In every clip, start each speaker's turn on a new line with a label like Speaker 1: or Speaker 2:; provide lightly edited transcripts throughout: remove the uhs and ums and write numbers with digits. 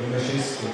Speaker 1: Elementary School.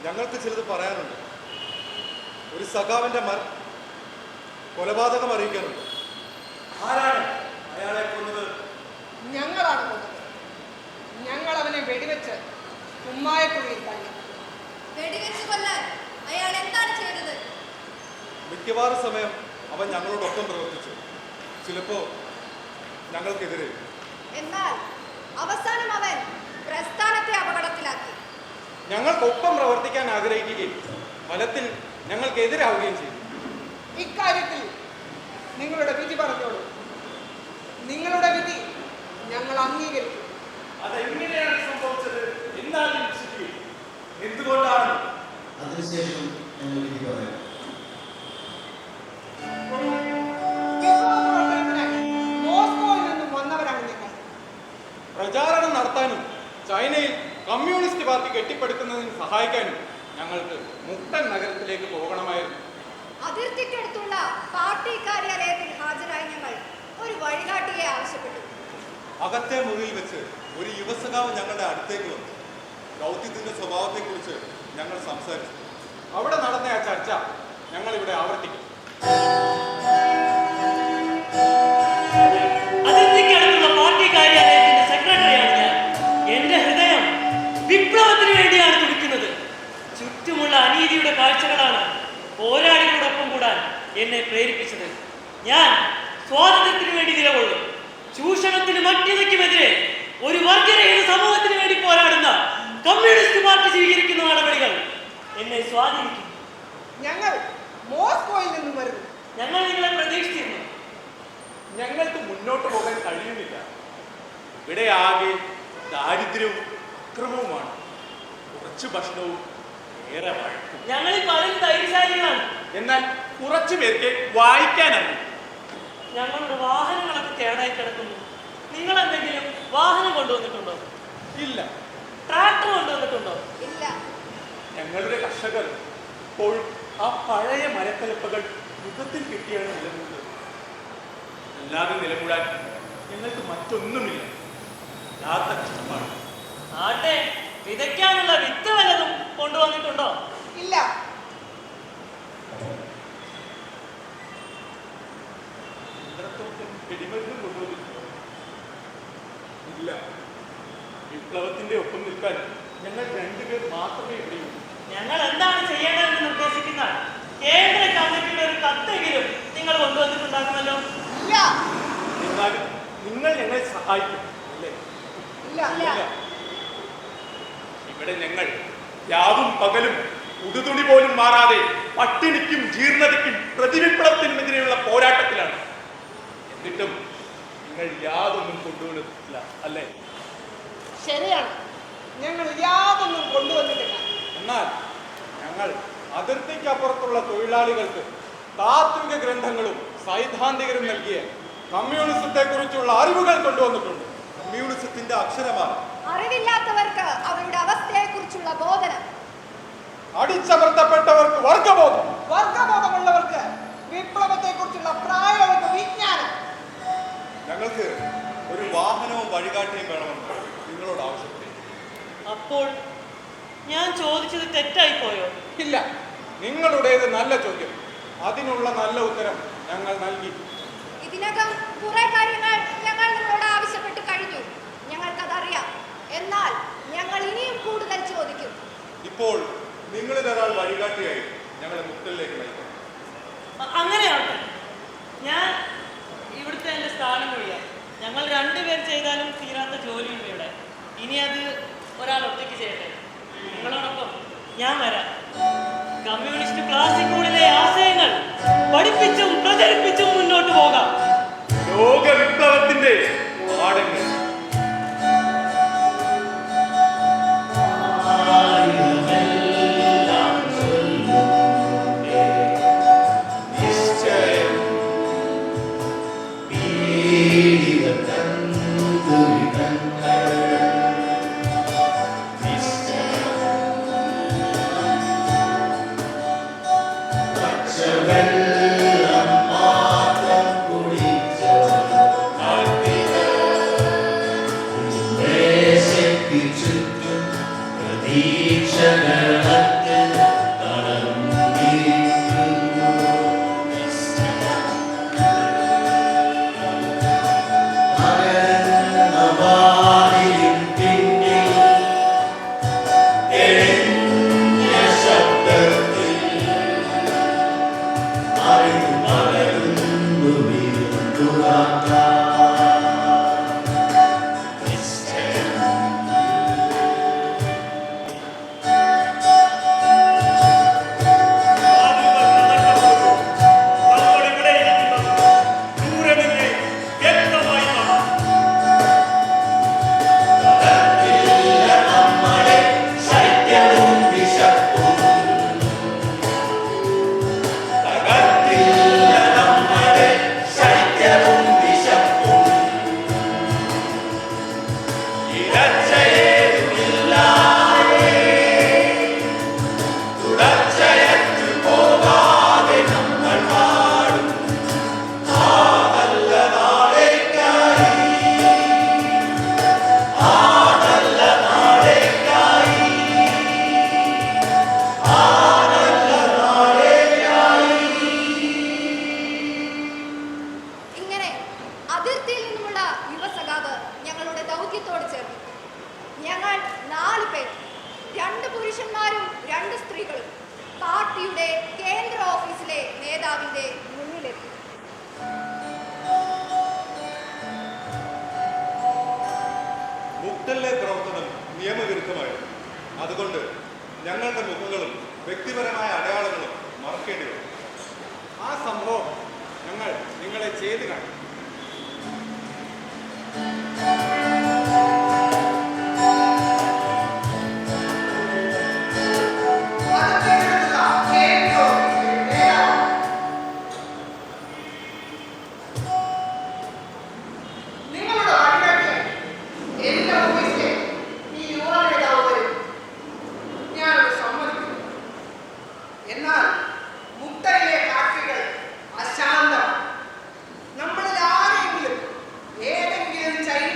Speaker 2: ഞങ്ങൾക്ക് ചിലത് പറയാനുണ്ട്. ഒരു സഖാവിന്റെ കൊലപാതകം അറിയിക്കാനുണ്ട്.
Speaker 3: ആരാണ് അയാളെ കൊന്നത്?
Speaker 4: ഞങ്ങളാണ് കൊന്നത്. ഞങ്ങൾ അവനെ വെടിവെച്ച് കുമ്മായക്കുഴിയിൽ തള്ളി.
Speaker 5: വെടിവെച്ച് കൊല്ലാൻ അയാൾ എന്താണ് ചെയ്തത്?
Speaker 2: മിക്കവാറും സമയം അവൻ ഞങ്ങളോടൊപ്പം പ്രവർത്തിച്ചു, ചിലപ്പോ ഞങ്ങൾക്കെതിരെ.
Speaker 5: എന്നാൽ അവസാനം അവൻ പ്രസ്ഥാനത്തെ അപകടത്തിലാക്കി.
Speaker 6: ഞങ്ങൾക്കൊപ്പം പ്രവർത്തിക്കാൻ ആഗ്രഹിക്കുകയും ഫലത്തിൽ ഞങ്ങൾക്കെതിരാവുകയും ചെയ്തു.
Speaker 4: ഇക്കാര്യത്തിൽ നിങ്ങളുടെ വിധി പറഞ്ഞോളൂ. നിങ്ങളുടെ വിധി ഞങ്ങൾ അംഗീകരിക്കും.
Speaker 3: അതെങ്ങനെയാണ് സംഭവിച്ചത്? എന്നാലും എന്തുകൊണ്ടാണ്?
Speaker 1: അതിനുശേഷം ഞങ്ങൾ വിധി പറയാം.
Speaker 4: മോസ്കോയിൽ നിന്നും വന്നവരാണ് ഞങ്ങൾ.
Speaker 6: പ്രചാരണം നടത്താനും ചൈനയിൽ കമ്മ്യൂണിസ്റ്റ് പാർട്ടി കെട്ടിപ്പടുക്കുന്നതിന് സഹായിക്കാനും ഞങ്ങൾക്ക് മുക്തൻ നഗരത്തിലേക്ക് പോകണമായിരുന്നു.
Speaker 5: അതിർത്തിക്കടുത്തുള്ള പാർട്ടി കാര്യാലയത്തിൽ ഹാജരായി ഞങ്ങൾ ഒരു വഴികാട്ടിയെ ആവശ്യപ്പെട്ടു.
Speaker 2: അകത്തെ മുറിയിൽ വെച്ച് ഒരു യുവസഖാവ് ഞങ്ങളുടെ അടുത്തേക്ക് വന്നു. ദൗത്യത്തിന്റെ സ്വഭാവത്തെക്കുറിച്ച് ഞങ്ങൾ സംസാരിച്ചു.
Speaker 6: അവിടെ നടന്ന ആ ചർച്ച ഞങ്ങൾ ഇവിടെ ആവർത്തിക്കും.
Speaker 7: അതിർത്തിക്കടുത്തുള്ള പാർട്ടി കാര്യാലയത്തിന്റെ സെക്രട്ടറിയാണ് ഞാൻ. എന്റെ ഹൃദയം വിപ്ലവത്തിന് വേണ്ടിയാണ് തുടിക്കുന്നത്. ചുറ്റുമുള്ള അനീതിയുടെ കാഴ്ചകളാണ് പോരാളികളോടൊപ്പം കൂടാൻ എന്നെ പ്രേരിപ്പിച്ചത്. ഞാൻ സ്വാതന്ത്ര്യത്തിന് വേണ്ടി നിലകൊള്ളും. ചൂഷണത്തിന് മറ്റേതിക്കുമെതിരെ ഒരു വർഗരഹിത സമൂഹത്തിന് വേണ്ടി പോരാടുന്ന കമ്മ്യൂണിസ്റ്റ് പാർട്ടി സ്വീകരിക്കുന്ന നടപടികൾ എന്നെ സ്വാധീനിക്കും.
Speaker 4: ഞങ്ങൾ മോസ്കോയിൽ നിന്നും വരുന്നു.
Speaker 7: ഞങ്ങൾ നിങ്ങളെ പ്രതീക്ഷിച്ചിരുന്നു.
Speaker 3: ഞങ്ങൾക്ക് മുന്നോട്ട് പോകാൻ കഴിയുന്നില്ല. ഇവിടെ ആകെ ദാരിദ്ര്യവും അക്രമവുമാണ്. കുറച്ച് ഭക്ഷണവും ഏറെ വഴക്കും.
Speaker 7: ഞങ്ങളിൽ പലരും ധൈര്യശാലികളാണ്.
Speaker 3: എന്നാൽ കുറച്ചു പേർക്ക് വായിക്കാനറിയും.
Speaker 7: ഞങ്ങളുടെ വാഹനങ്ങളൊക്കെ കേടായി കിടക്കുന്നു. നിങ്ങൾ എന്തെങ്കിലും വാഹനം കൊണ്ടുവന്നിട്ടുണ്ടോ?
Speaker 3: ഇല്ല.
Speaker 7: ട്രാക്ടർ കൊണ്ടുവന്നിട്ടുണ്ടോ?
Speaker 5: ഇല്ല.
Speaker 3: ഞങ്ങളുടെ കർഷകർ ഇപ്പോഴും ആ പഴയ മരക്കലപ്പകൾ യുദ്ധത്തിൽ കിട്ടിയാണ് നിലനിന്നത്. അല്ലാതെ നിലകൂടാൻ ഞങ്ങൾക്ക് മറ്റൊന്നുമില്ല. യാത്ര കഷ്ടമാണ്.
Speaker 7: ആട്ടെ, വിതയ്ക്കാനുള്ള വിത്ത് വല്ലതും കൊണ്ടുവന്നിട്ടുണ്ടോ?
Speaker 4: ഇല്ല.
Speaker 3: വെടിമരുന്നും കൊണ്ടുവന്നിട്ടുണ്ടോ? ഇല്ല. വിപ്ലവത്തിന്റെ ഒപ്പം നിൽക്കാൻ ഞങ്ങൾ രണ്ടുപേർ മാത്രമേ ഇവിടെയുള്ളൂ.
Speaker 7: ഞങ്ങൾ എന്താണ് ചെയ്യേണ്ടതെന്ന് നിർദ്ദേശിക്കുന്ന കേന്ദ്ര കമ്മിറ്റിയുടെ ഒരു കത്തെങ്കിലും നിങ്ങൾ കൊണ്ടുവന്നിട്ടുണ്ടാകുമല്ലോ.
Speaker 4: ഇല്ല.
Speaker 3: എന്നാലും നിങ്ങൾ ഞങ്ങളെ സഹായിക്കും അല്ലേ?
Speaker 4: ഇല്ല.
Speaker 3: ഇവിടെ ഞങ്ങൾ രാവും പകലും ഉടുതുണി പോലും മാറാതെ പട്ടിണിക്കും ജീർണതയ്ക്കും പ്രതിവിപ്ലവത്തിനുമെതിരെയുള്ള പോരാട്ടത്തിലാണ്. എന്നിട്ടും നിങ്ങൾ യാതൊന്നും കൊണ്ടുവന്നിട്ടില്ല അല്ലേ?
Speaker 4: ശരിയാണ്, ഞങ്ങൾ യാതൊന്നും കൊണ്ടുവന്നിട്ടില്ല.
Speaker 6: എന്നാൽ ഞങ്ങൾ അതിർത്തിക്കപ്പുറത്തുള്ള തൊഴിലാളികൾക്ക് താത്വിക ഗ്രന്ഥങ്ങളും സൈദ്ധാന്തികരും നൽകിയ കമ്മ്യൂണിസത്തെ കുറിച്ചുള്ള അറിവുകൾ കൊണ്ടുവന്നിട്ടുണ്ട്.
Speaker 2: കമ്മ്യൂണിസത്തിന്റെ അക്ഷരമാണ്.
Speaker 5: അറിവില്ലാത്തവർക്ക് അവരുടെ അവസ്ഥയെക്കുറിച്ചുള്ള ബോധനം.
Speaker 6: അടിച്ചമർത്തപ്പെട്ടവർക്ക് വർഗബോധം.
Speaker 4: വർഗബോധമുള്ളവർക്ക് വിപ്ലവത്തെ കുറിച്ചുള്ള പ്രായോഗിക വിജ്ഞാനം.
Speaker 2: ഞങ്ങൾക്ക് ഒരു വാഹനവും വഴികാട്ടിയും വേണമെന്ന് നിങ്ങളോട് ആവശ്യപ്പെട്ടു.
Speaker 7: അപ്പോൾ ഞാൻ ചോദിച്ചത് തെറ്റായി പോയോ?
Speaker 6: ഇല്ല, നിങ്ങളുടേത് നല്ല ചോദ്യം. അതിനുള്ള നല്ല ഉത്തരം ഞങ്ങൾ നൽകി.
Speaker 5: ഇതിനകം കുറെ കാര്യങ്ങൾ ഞങ്ങൾ നിങ്ങളോട് ആവശ്യപ്പെട്ട് കഴിഞ്ഞു. ഞങ്ങൾക്കതറിയാം. എന്നാൽ ഞങ്ങൾ ഇനിയും കൂടുതൽ ചോദിക്കും.
Speaker 2: ഇപ്പോൾ നിങ്ങളിൽ ഒരാൾ വഴികാട്ടിയായി ഞങ്ങളെ മുക്തലിലേക്ക് നയിക്കും.
Speaker 7: അങ്ങനെയാവട്ടെ. ഞാൻ ഇവിടുത്തെ എൻ്റെ സ്ഥാനം വഴിയാ. ഞങ്ങൾ രണ്ടുപേർ ചെയ്താലും തീരാത്ത ജോലിയുണ്ട് ഇവിടെ. ഇനി അത് ഒരാൾ ഒറ്റയ്ക്ക് ചെയ്യട്ടെ. നിങ്ങളോടൊപ്പം ഞാൻ വരാം. കമ്മ്യൂണിസ്റ്റ് ക്ലാസിക്കുകളിലെ ആശയങ്ങൾ പഠിപ്പിച്ചും പ്രചരിപ്പിച്ചും മുന്നോട്ട് പോകാം.
Speaker 6: ലോക വിപ്ലവത്തിന്റെ പാഠങ്ങൾ
Speaker 2: മുട്ടലിലെ പ്രവർത്തനം നിയമവിരുദ്ധമായിരുന്നു. അതുകൊണ്ട് ഞങ്ങളുടെ മുഖങ്ങളും വ്യക്തിപരമായ അടയാളങ്ങളും മറക്കേണ്ടി വരും.
Speaker 6: ആ സംഭവം ഞങ്ങൾ നിങ്ങളെ ചെയ്ത് കാണും.
Speaker 4: എന്നാൽ മുട്ടയിലെ ഫാക്ടറികൾ അശാന്തം. നമ്മളിൽ ആരെങ്കിലും ഏതെങ്കിലും ചൈന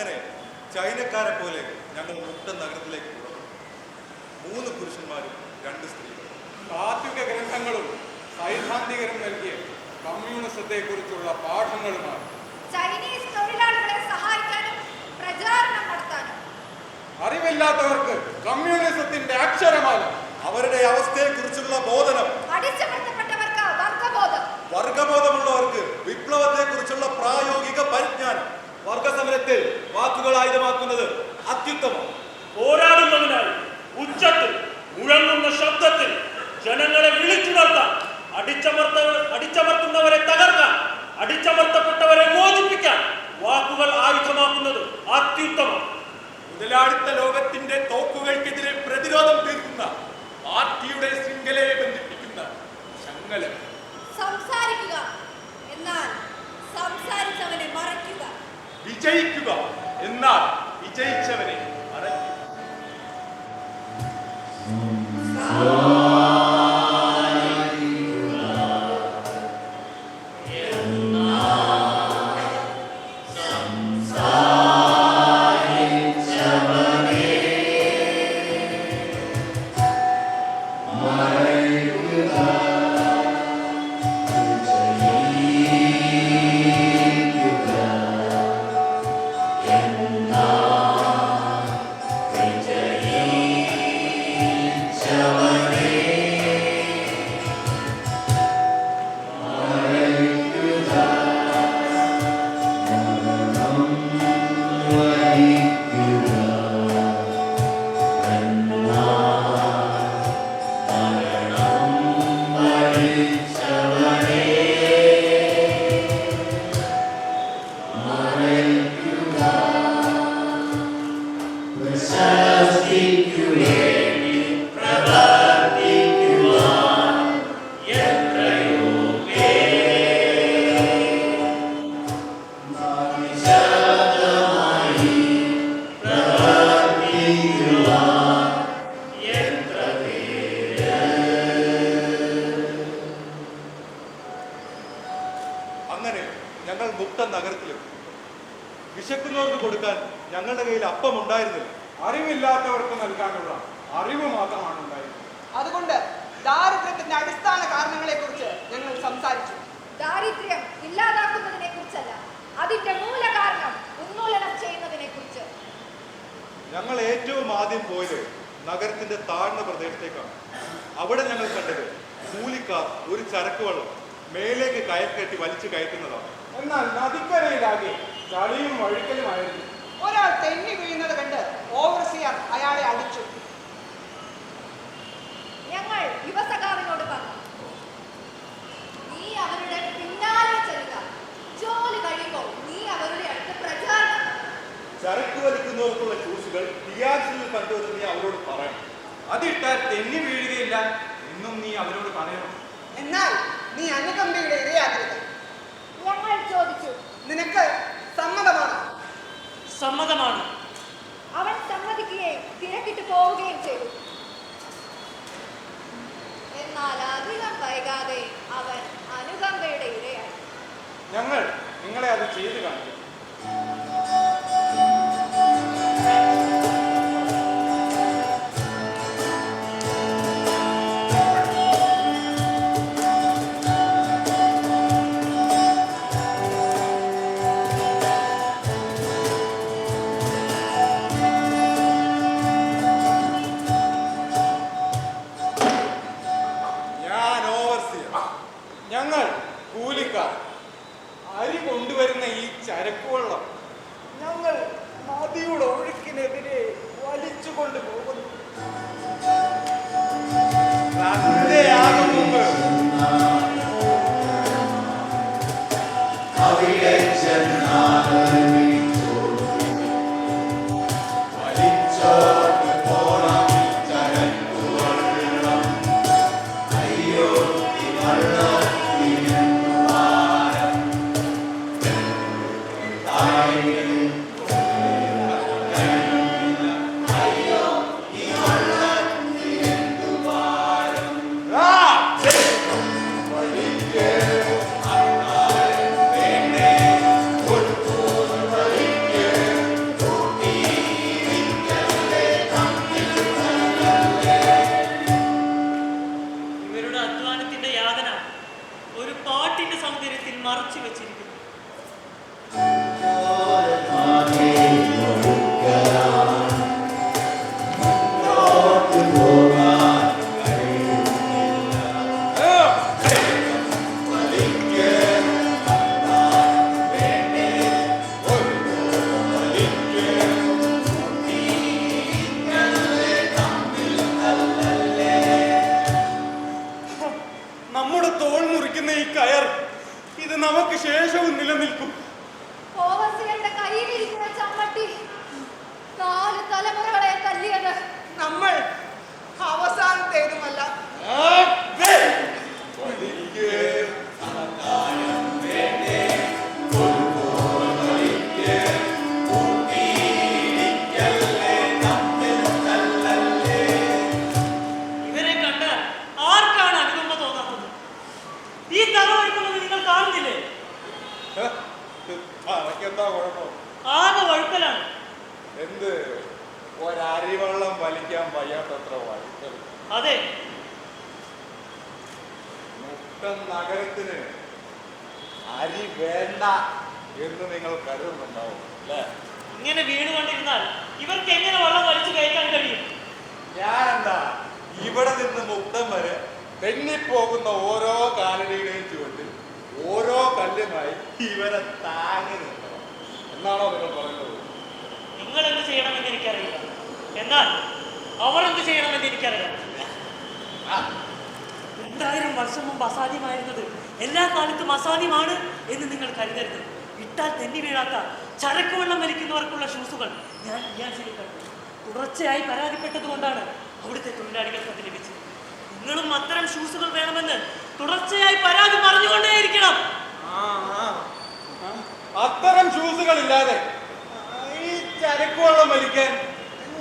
Speaker 2: അങ്ങനെ ചൈനക്കാരെ പോലെ ഞങ്ങൾ മുട്ടൻ നഗരത്തിലേക്ക് പുറപ്പെട്ടു. 3 പുരുഷന്മാരും 2 സ്ത്രീകളും.
Speaker 6: താത്വിക ഗ്രന്ഥങ്ങളും സൈദ്ധാന്തികരും നൽകിയ കമ്മ്യൂണിസത്തെക്കുറിച്ചുള്ള പാഠങ്ങളുമാണ്.
Speaker 5: ചൈനീസ് തൊഴിലാളികളെ സഹായിക്കാനും പ്രചാരണം നടത്താനും.
Speaker 6: അറിവില്ലാത്തവർക്ക് കമ്മ്യൂണിസത്തിന്റെ അക്ഷരമാല.
Speaker 2: അവരുടെ അവസ്ഥയെക്കുറിച്ചുള്ള ബോധനം.
Speaker 5: അടിച്ചമർത്തപ്പെട്ടവർക്ക് വർഗബോധം.
Speaker 2: വർഗബോധമുള്ളവർക്ക് വിപ്ലവത്തെക്കുറിച്ചുള്ള പ്രായോഗിക പരിജ്ഞാനം.
Speaker 3: വർഗസമരത്തിൽ വാക്കുകൾ ആയുധമാക്കുന്നത് അത്യുത്തമം.
Speaker 8: പോരാടുന്നതിനായി ഉച്ചത്തിൽ മുഴങ്ങുന്ന ശബ്ദത്തിൽ ജനങ്ങളെ വിളിച്ചുണർത്താൻ, അടിച്ചമർത്തുന്നവരെ തകർക്കാൻ, അടിച്ചമർത്തപ്പെട്ടവരെ മോചിപ്പിക്കാൻ വാക്കുകൾ ആയുധമാക്കുന്നത് അത്യുത്തമം.
Speaker 3: മുതലാളിത്ത ലോകത്തിന്റെ തോക്കുകൾക്കെതിരെ പ്രതിരോധം തീർക്കുന്ന പാർട്ടിയുടെ ശൃംഖലയെ ബന്ധിപ്പിക്കുന്ന ചങ്ങല.
Speaker 5: സംസാരിക്കുക, എന്നാൽ സംസാരിച്ചവനെ മറയ്ക്കുക.
Speaker 3: വിജയിക്കുക, എന്നാൽ വിജയിച്ചവനെ മറയ്ക്കുക.
Speaker 2: അങ്ങനെ ഞങ്ങൾ മുട്ടൻ നഗരത്തിലെത്തി. വിശക്കുന്നവർക്ക് കൊടുക്കാൻ ഞങ്ങളുടെ കയ്യിൽ അപ്പം ഉണ്ടായിരുന്നില്ല.
Speaker 6: അറിവില്ലാത്തവർക്ക് നൽകാനുള്ള അറിവ് മാത്രമാണ് ഉണ്ടായിരുന്നത്.
Speaker 4: അതുകൊണ്ട് ദാരിദ്ര്യത്തിന്റെ അടിസ്ഥാന കാരണങ്ങളെ കുറിച്ച് ഞങ്ങൾ സംസാരിച്ചു.
Speaker 5: ദാരിദ്ര്യം ഇല്ലാതാക്കുന്നതിനെ കുറിച്ചല്ല, അതിന്റെ മൂലകാരണം ഉന്മൂലനം ചെയ്യുന്നതിനെ കുറിച്ച്.
Speaker 2: ഞങ്ങൾ ഏറ്റവും ആദ്യം പോയത് നഗരത്തിന്റെ താഴ്ന്ന പ്രദേശത്തേക്കാണ്. അവിടെ ഞങ്ങൾ കണ്ടത് കൂലിക്കാർ ഒരു ചരക്ക് വള്ളം മേലേക്ക് കയറ്റി വലിച്ചു കയറ്റുന്നതാണ്.
Speaker 6: എന്നാൽ നദിക്കരയിലാകെ ചളിയും വഴുക്കലുമായിരുന്നു.
Speaker 4: ഒരാൾ തെന്നി വീഴുന്നത് കണ്ട് ഓവർസിയർ അയാളെ അടിച്ചു.
Speaker 5: ഞങ്ങൾ യുവസഖാവിനോട് പറഞ്ഞു, നീ അവരുടെ പിന്നാലെ ചെല്ലുക, ജോലി കഴിയുമ്പോൾ നീ അവരുടെ അടുത്ത് പ്രചാരണം.
Speaker 2: ചരക്ക് വലിക്കുന്നവർക്കുള്ള ഷൂസുകൾ തിയാസിൽ കണ്ടുവന്ന് നീ അവരോട് പറയണം.
Speaker 3: അതിട്ടാൽ തെന്നി വീഴുകയില്ല എന്നും നീ അവരോട് പറയണം.
Speaker 4: എന്നാൽ നീ അനുകമ്പയുടെ ഇരയാകരുത്.
Speaker 5: ഞങ്ങൾ ചോദിച്ചു,
Speaker 4: നിനക്ക് സമ്മതമാണോ?
Speaker 7: സമ്മതമാണ്.
Speaker 5: അവൻ സമ്മതിക്കുകയും തിരക്കിട്ട് പോവുകയും ചെയ്തു. എന്നാൽ അധികം വൈകാതെ അവൻ അനുകമ്പയുടെ ഇരയായി.
Speaker 6: ഞങ്ങൾ നിങ്ങളെ അത് ചെയ്തു കാണിക്കും. ഞങ്ങൾ കൂലിക്കാർ അരി കൊണ്ടുവരുന്ന ഈ ചരക്കുവെള്ളം ഞങ്ങൾ നദിയുടെ ഒഴുക്കിനെതിരെ വലിച്ചു കൊണ്ടുപോകുന്നു. സന്ധ്യയാകും മുമ്പ്
Speaker 1: അവിടെ വലിച്ചോട്ട് പോണം ചരക്കുവെള്ളം. അയ്യോ ഈ വള്ളത്തിനു ഭാരം. അയ്യോ ഈ വള്ളത്തിനു ഭാരം. വലിക്ക് അന്നാരം വേണ്ടേ കൊടുത്തു വലിക്ക്.
Speaker 5: തലമുറകളെ തല്ലിയത്.
Speaker 4: നമ്മൾ അവസാനത്തേതുമല്ല.
Speaker 7: ഇവരെ കണ്ട് ആർക്കാണ് അനുകമ്പ തോന്നാത്തത്? ഈ തറവായിട്ടുള്ളത് നിങ്ങൾ കാണുന്നില്ലേ?
Speaker 6: അതൊക്കെന്താ കുഴപ്പം?
Speaker 7: ആകെ വഴുക്കലാണ്.
Speaker 6: എന്ത് ഒരരിവെള്ളം വലിക്കാൻ വയ്യാത്തത്ര വഴുക്കൽ.
Speaker 7: അതെ,
Speaker 6: മുട്ടൻ നഗരത്തിന് അരി വേണ്ട എന്ന് നിങ്ങൾ കരുതുന്നുണ്ടാവും അല്ലേ?
Speaker 7: ഇങ്ങനെ വീണുകൊണ്ടിരുന്നാൽ ഇവർക്ക് എങ്ങനെ വെള്ളം വലിച്ചു കയറ്റാൻ കഴിയും?
Speaker 6: ഞാനെന്താ ഇവിടെ നിന്ന് മുക്തം വരെ തെന്നിപ്പോകുന്ന ഓരോ കാലടിയുടെയും ചുവട്ടിൽ ഓരോ കല്ലുമായി ഇവരെ താങ്ങി നിൽക്കണം എന്നാണോ നിങ്ങൾ പറയുന്നത്?
Speaker 7: നിങ്ങൾ എന്ത് ചെയ്യണമെന്ന് എനിക്കറിയില്ല, എന്നാൽ അവർ എന്ത് ചെയ്യണമെന്ന് എനിക്കറിയാം. 2000 വർഷം മുമ്പ് അസാധ്യമായിരുന്നത് എല്ലാ കാലത്തും അസാധ്യമാണ് എന്ന് നിങ്ങൾ കരുതരുത്. ഇട്ടാൽ തെന്നി വീഴാത്ത ചരക്ക് വെള്ളം വലിക്കുന്നവർക്കുള്ള ഷൂസുകൾ ഞാൻ റിയാസിൽ കണ്ടു. തുടർച്ചയായി പരാതിപ്പെട്ടത് കൊണ്ടാണ് അവിടുത്തെ തൊഴിലാളികൾക്ക് അത് ലഭിച്ചത്. നിങ്ങളും അത്തരം ഷൂസുകൾ വേണമെന്ന് തുടർച്ചയായി പരാതി പറഞ്ഞുകൊണ്ടേയിരിക്കണം.
Speaker 6: അത്തരം ഷൂസുകൾ ഇല്ലാതെ ഈ ചരക്ക് വെള്ളം വലിക്കാൻ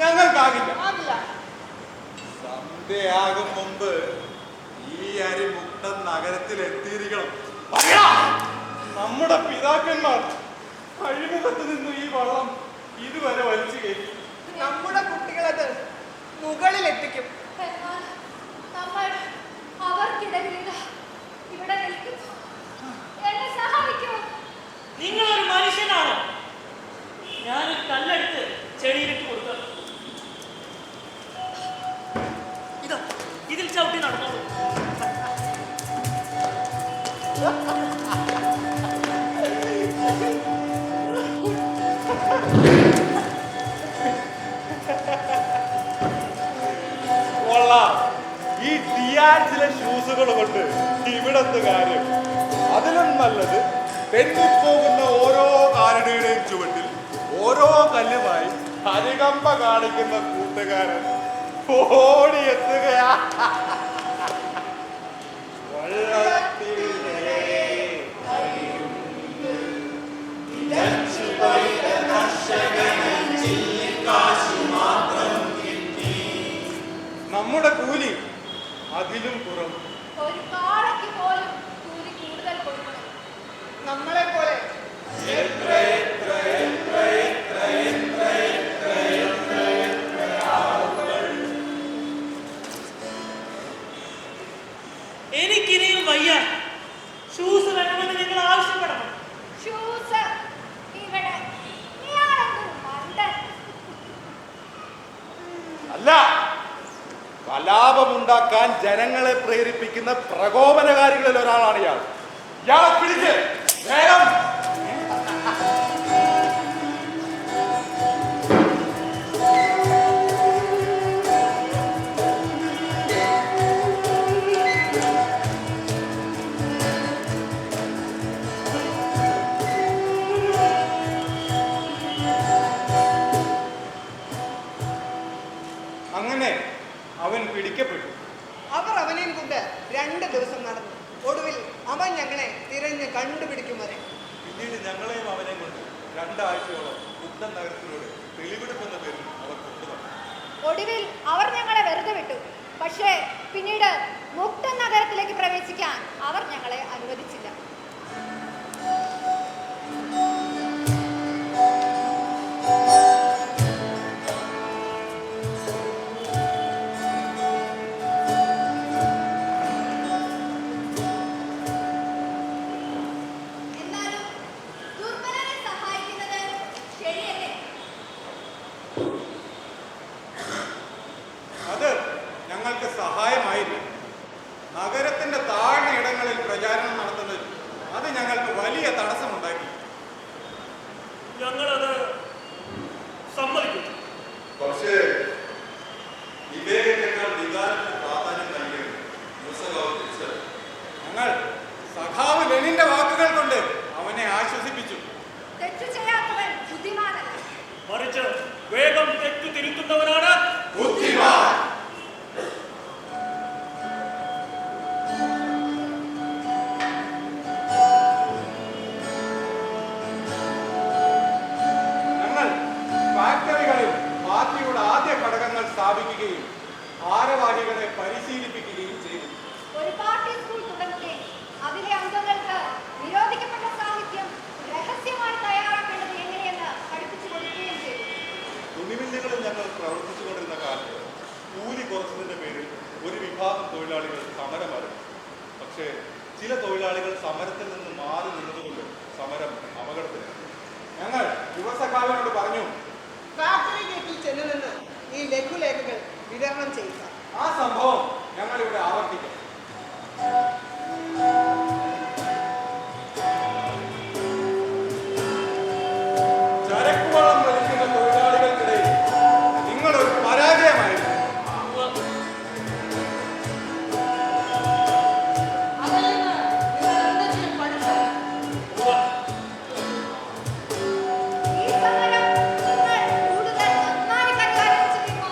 Speaker 6: ഞങ്ങൾക്കാകില്ല.
Speaker 4: ആകില്ല.
Speaker 6: സന്ധ്യയാകും മുമ്പ് ഈ അരി മുക്തൻ നഗരത്തിൽ എത്തിയിരിക്കണം. നമ്മുടെ പിതാക്കന്മാർ അഴിമുഖത്ത് നിന്ന് ഈ വെള്ളം ഇതുവരെ വലിച്ചു കയറ്റി.
Speaker 4: നമ്മുടെ കുട്ടികളത് മുകളിലെത്തിക്കും.
Speaker 5: എന്നാൽ നമ്മൾ അവർക്കിടയിലില്ല, ഇവിടെ നിൽക്കുന്നു. എന്നെ സഹായിക്കൂ.
Speaker 7: നിങ്ങളൊരു മനുഷ്യനാണോ? ഞാനൊരു കല്ലെടുത്ത് ചെടിയിലിട്ട് കൊടുക്കുക. ഇതാ, ഇതിൽ ചവിട്ടി നടന്നോളൂ.
Speaker 2: കൊള്ളാം. ഈ ടിയാൻസിലെ ഷൂസുകൾ കൊണ്ട് ഇവിടത്തെ കാര്യം. അതിലും നല്ലത് തെന്നിപ്പോകുന്ന ഓരോ കാലടിയുടെയും ചുവട്ടിൽ ഓരോ കല്ലുമായി അനുകമ്പ കാണിക്കുന്ന കൂട്ടുകാരൻ ഓടിയെത്തുകയാ. വള്ളത്തിൽ നമ്മുടെ കൂലി അതിലും കുറവ്.
Speaker 5: ഒരു കാളയ്ക്ക് പോലും കൂലി കൂടുതൽ കൊടുക്കണം.
Speaker 4: നമ്മളെ പോലെ
Speaker 7: എനിക്കിനിയും വയ്യ. ഷൂസ് വേണമെന്ന് നിങ്ങൾ ആവശ്യപ്പെടണം.
Speaker 5: ഷൂസ് ഇവിടെ. ഇയാളെന്തൊരു മണ്ടൻ.
Speaker 2: അല്ല, കലാപമുണ്ടാക്കാൻ ജനങ്ങളെ പ്രേരിപ്പിക്കുന്ന പ്രകോപനകാരികളിൽ ഒരാളാണ് ഇയാൾ. ഇയാളെ പിടിക്ക് വേഗം. അങ്ങനെ അവൻ പിടിക്കപ്പെട്ടു.
Speaker 4: അവർ അവനെയും കൊണ്ട് 2 ദിവസം നടന്നു. ഒടുവിൽ അവൻ ഞങ്ങളെ തിരഞ്ഞ് കണ്ടുപിടിക്കും വരെ.
Speaker 2: പിന്നീട് ഞങ്ങളെയും അവനെയും കൊണ്ട് 2 ആഴ്ചയോളം മുക്തൻ നഗരത്തിലൂടെ തെളിവെടുപ്പെന്ന പേരിൽ അവർ കൊണ്ടുവന്നു.
Speaker 5: ഒടുവിൽ അവർ ഞങ്ങളെ വെറുതെ വിട്ടു. പക്ഷേ പിന്നീട് മുക്തൻ നഗരത്തിലേക്ക് പ്രവേശിക്കാൻ അവർ ഞങ്ങളെ അനുവദിച്ചില്ല. എന്നാലും ദുർബലരെ സഹായിക്കുന്നത് ശരിയല്ലേ?
Speaker 6: അത് ഞങ്ങൾക്ക് സഹായമായില്ല. നഗരത്തിന്റെ താഴ്ന്ന ഇടങ്ങളിൽ പ്രചാരണം നടത്തുന്നത് അത് ഞങ്ങൾക്ക് വലിയ തടസ്സമുണ്ടാക്കി.
Speaker 8: ഞങ്ങളത് സമ്മതിക്കുന്നു.
Speaker 2: പക്ഷേ വിവേകത്തെക്കാൾ വികാരത്തിന് പ്രാധാന്യം നൽകിയത് മൂസഗാവ് തിരിച്ചറിഞ്ഞു.
Speaker 6: ഞങ്ങൾ സഖാവ് ലെനിന്റെ വാക്കുകൾ കൊണ്ട് അവനെ ആശ്വസിപ്പിച്ചു.
Speaker 5: തെറ്റു ചെയ്യാത്തവൻ ബുദ്ധിമാനല്ല.
Speaker 8: മറിച്ച് വേഗം തെറ്റു തിരുത്തുക
Speaker 6: പാർട്ടിയുടെ ആദ്യ ഘടകങ്ങൾ സ്ഥാപിക്കുകയും ഭാരവാഹികളെ പരിശീലിപ്പിക്കുകയും ചെയ്തു.
Speaker 5: ഒരു പാർട്ടി സ്കൂൾ തുടങ്ങുകയും അതിലെ അംഗങ്ങൾക്ക് നിരോധിക്കപ്പെട്ട സാഹിത്യം രഹസ്യമായി തയ്യാറാക്കേണ്ടത് എങ്ങനെയെന്ന് പഠിപ്പിച്ചു കൊടുക്കുകയും ചെയ്തു.
Speaker 2: തുണിമില്ലുകളിൽ ഞങ്ങൾ പ്രവർത്തിച്ചുകൊണ്ടിരുന്ന കാലത്ത് കൂലി കുറച്ചതിന്റെ പേരിൽ ഒരു വിഭാഗം തൊഴിലാളികൾ സമരം ആരംഭിച്ചു. പക്ഷേ ചില തൊഴിലാളികൾ സമരത്തിൽ നിന്ന് മാറി നിന്നതുകൊണ്ട് സമരം അപകടത്തിലായി.
Speaker 6: ഞങ്ങൾ യുവസഖാവിനോട് പറഞ്ഞു,
Speaker 4: ഫാക്ടറി ഗേറ്റിൽ ചെന്നു നിന്ന് ഈ ലഘുലേഖകൾ വിതരണം ചെയ്യുക.
Speaker 6: ആ സംഭവം ഞങ്ങൾ ഇവിടെ ആവർത്തിക്കും. ചരക്കുവള്ളം വലിക്കുന്ന തൊഴിലാളികൾക്കിടയിൽ നിങ്ങളൊരു പരാജയമായിരുന്നു.
Speaker 4: അതിൽ നിന്ന് നിങ്ങൾ എന്തെങ്കിലും പഠിച്ചത്?
Speaker 5: ഈ സമരം നിങ്ങൾ കൂടുതൽ നന്നായി കൈകാര്യം ചെയ്യുമോ?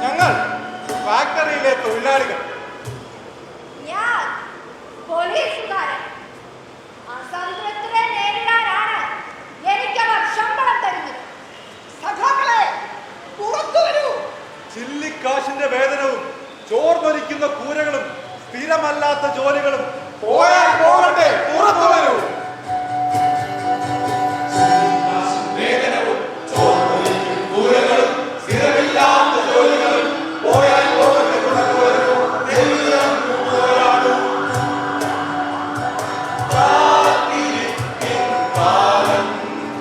Speaker 6: ഞങ്ങൾ ഫാക്ടറിയിലെ തൊഴിലാളികൾ
Speaker 5: ഞാൻ പോലീസുകാരൻ. അസംതൃപ്തരെ നേരിടാനാണ് എനിക്കവർ ശമ്പളം തരുന്നത്.
Speaker 4: സഖാക്കളെ, പുറത്തു വരൂ.
Speaker 2: ചില്ലിക്കാശിന്റെ വേതനവും ചോർന്നൊലിക്കുന്ന കൂരകളും സ്ഥിരമല്ലാത്ത ജോലികളും
Speaker 6: പോയാൽ പോകട്ടെ, പുറത്തു വരൂ.
Speaker 1: വേദനവും ചോർന്നൊലിക്കും കൂരകളും സ്ഥിരമില്ലാത്ത ജോലികളും പോയാൽ പോകട്ടെ, പുറത്തു വരൂ. എല്ലാം പോരാടും. കാത്തിരിപ്പിൻ കാലം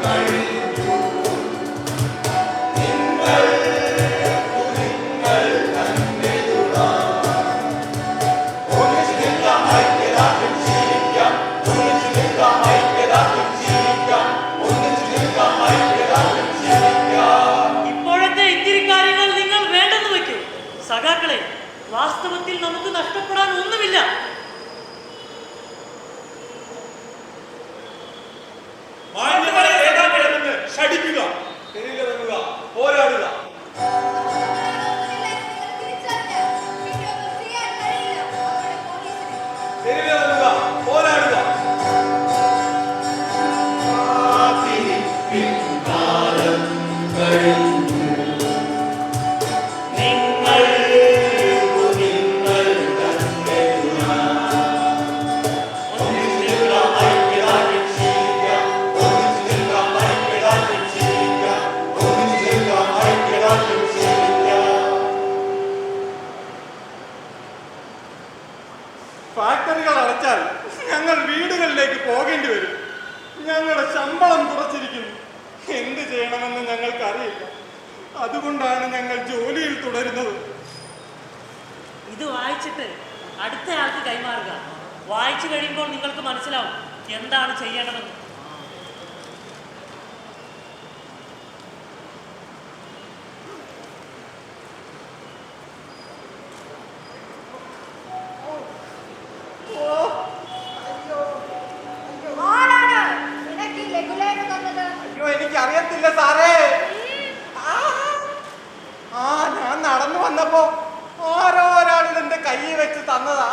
Speaker 1: കഴിഞ്ഞു. നിങ്ങൾ തന്നെ ഒന്നിച്ചു നിൽക്കാം, ഐക്യദാർഢ്യം ശീലിക്കാം. ഒന്നിച്ചു നിൽക്കാം, ഐക്യദാർഢ്യം ശീലിക്കാം. ഒന്നിച്ചു നിൽക്കാം, ഐക്യദാർഢ്യം ശീലിക്കാം.
Speaker 7: ഇപ്പോഴത്തെ ഇത്തിരി കാര്യങ്ങൾ നിങ്ങൾ വേണ്ടെന്ന് വയ്ക്കൂ. സഖാക്കളെ, വാസ്തവത്തിൽ നമുക്ക് നഷ്ടപ്പെടാൻ ഒന്നുമില്ല.
Speaker 3: മാന്യമായ നേതാക്കളെ നിന്ന് ശഠിക്കുക,
Speaker 6: തെരുവിലിറങ്ങുക, പോരാടുക.
Speaker 5: നിങ്ങൾ തിരിച്ചറിഞ്ഞ് പിന്നെ ഒന്നും ചെയ്യാൻ കഴിയില്ല അവരുടെ പോലീസിന്.
Speaker 6: തെരുവിലിറങ്ങുക, പോരാടുക.
Speaker 1: കാത്തിരിപ്പിൻ കാലം കഴിഞ്ഞു. നിങ്ങൾ തന്നെ ഒന്നിച്ചു നിൽക്കാം, ഐക്യദാർഢ്യം ശീലിക്കാം. ഒന്നിച്ചു നിൽക്കാം, ഐക്യദാർഢ്യം ശീലിക്കാം. ഒന്നിച്ചു നിൽക്കാം, ഐക്യദാർഢ്യം ശീലിക്കാം.
Speaker 6: ഫാക്ടറികൾ അടച്ചാൽ ഞങ്ങൾ വീടുകളിലേക്ക് പോകേണ്ടി വരും. ഞങ്ങളുടെ ശമ്പളം കുറച്ചിരിക്കുന്നു. എന്ത് ചെയ്യണമെന്ന് ഞങ്ങൾക്കറിയില്ല. അതുകൊണ്ടാണ് ഞങ്ങൾ ജോലിയിൽ തുടരുന്നത്.
Speaker 7: ഇത് വായിച്ചിട്ട് അടുത്ത ആൾക്ക് കൈമാറുക. വായിച്ചു കഴിയുമ്പോൾ നിങ്ങൾക്ക് മനസ്സിലാവും എന്താണ് ചെയ്യേണ്ടതെന്ന്.
Speaker 5: ആരാണ് നിനക്ക് ഈ ലഘുലേഖ തന്നത്?
Speaker 6: അയ്യോ, എനിക്കറിയത്തില്ല സാറേ. ഞാൻ നടന്നു വന്നപ്പോ ആരോ ഒരാൾ എന്റെ കയ്യിൽ വെച്ച് തന്നതാ.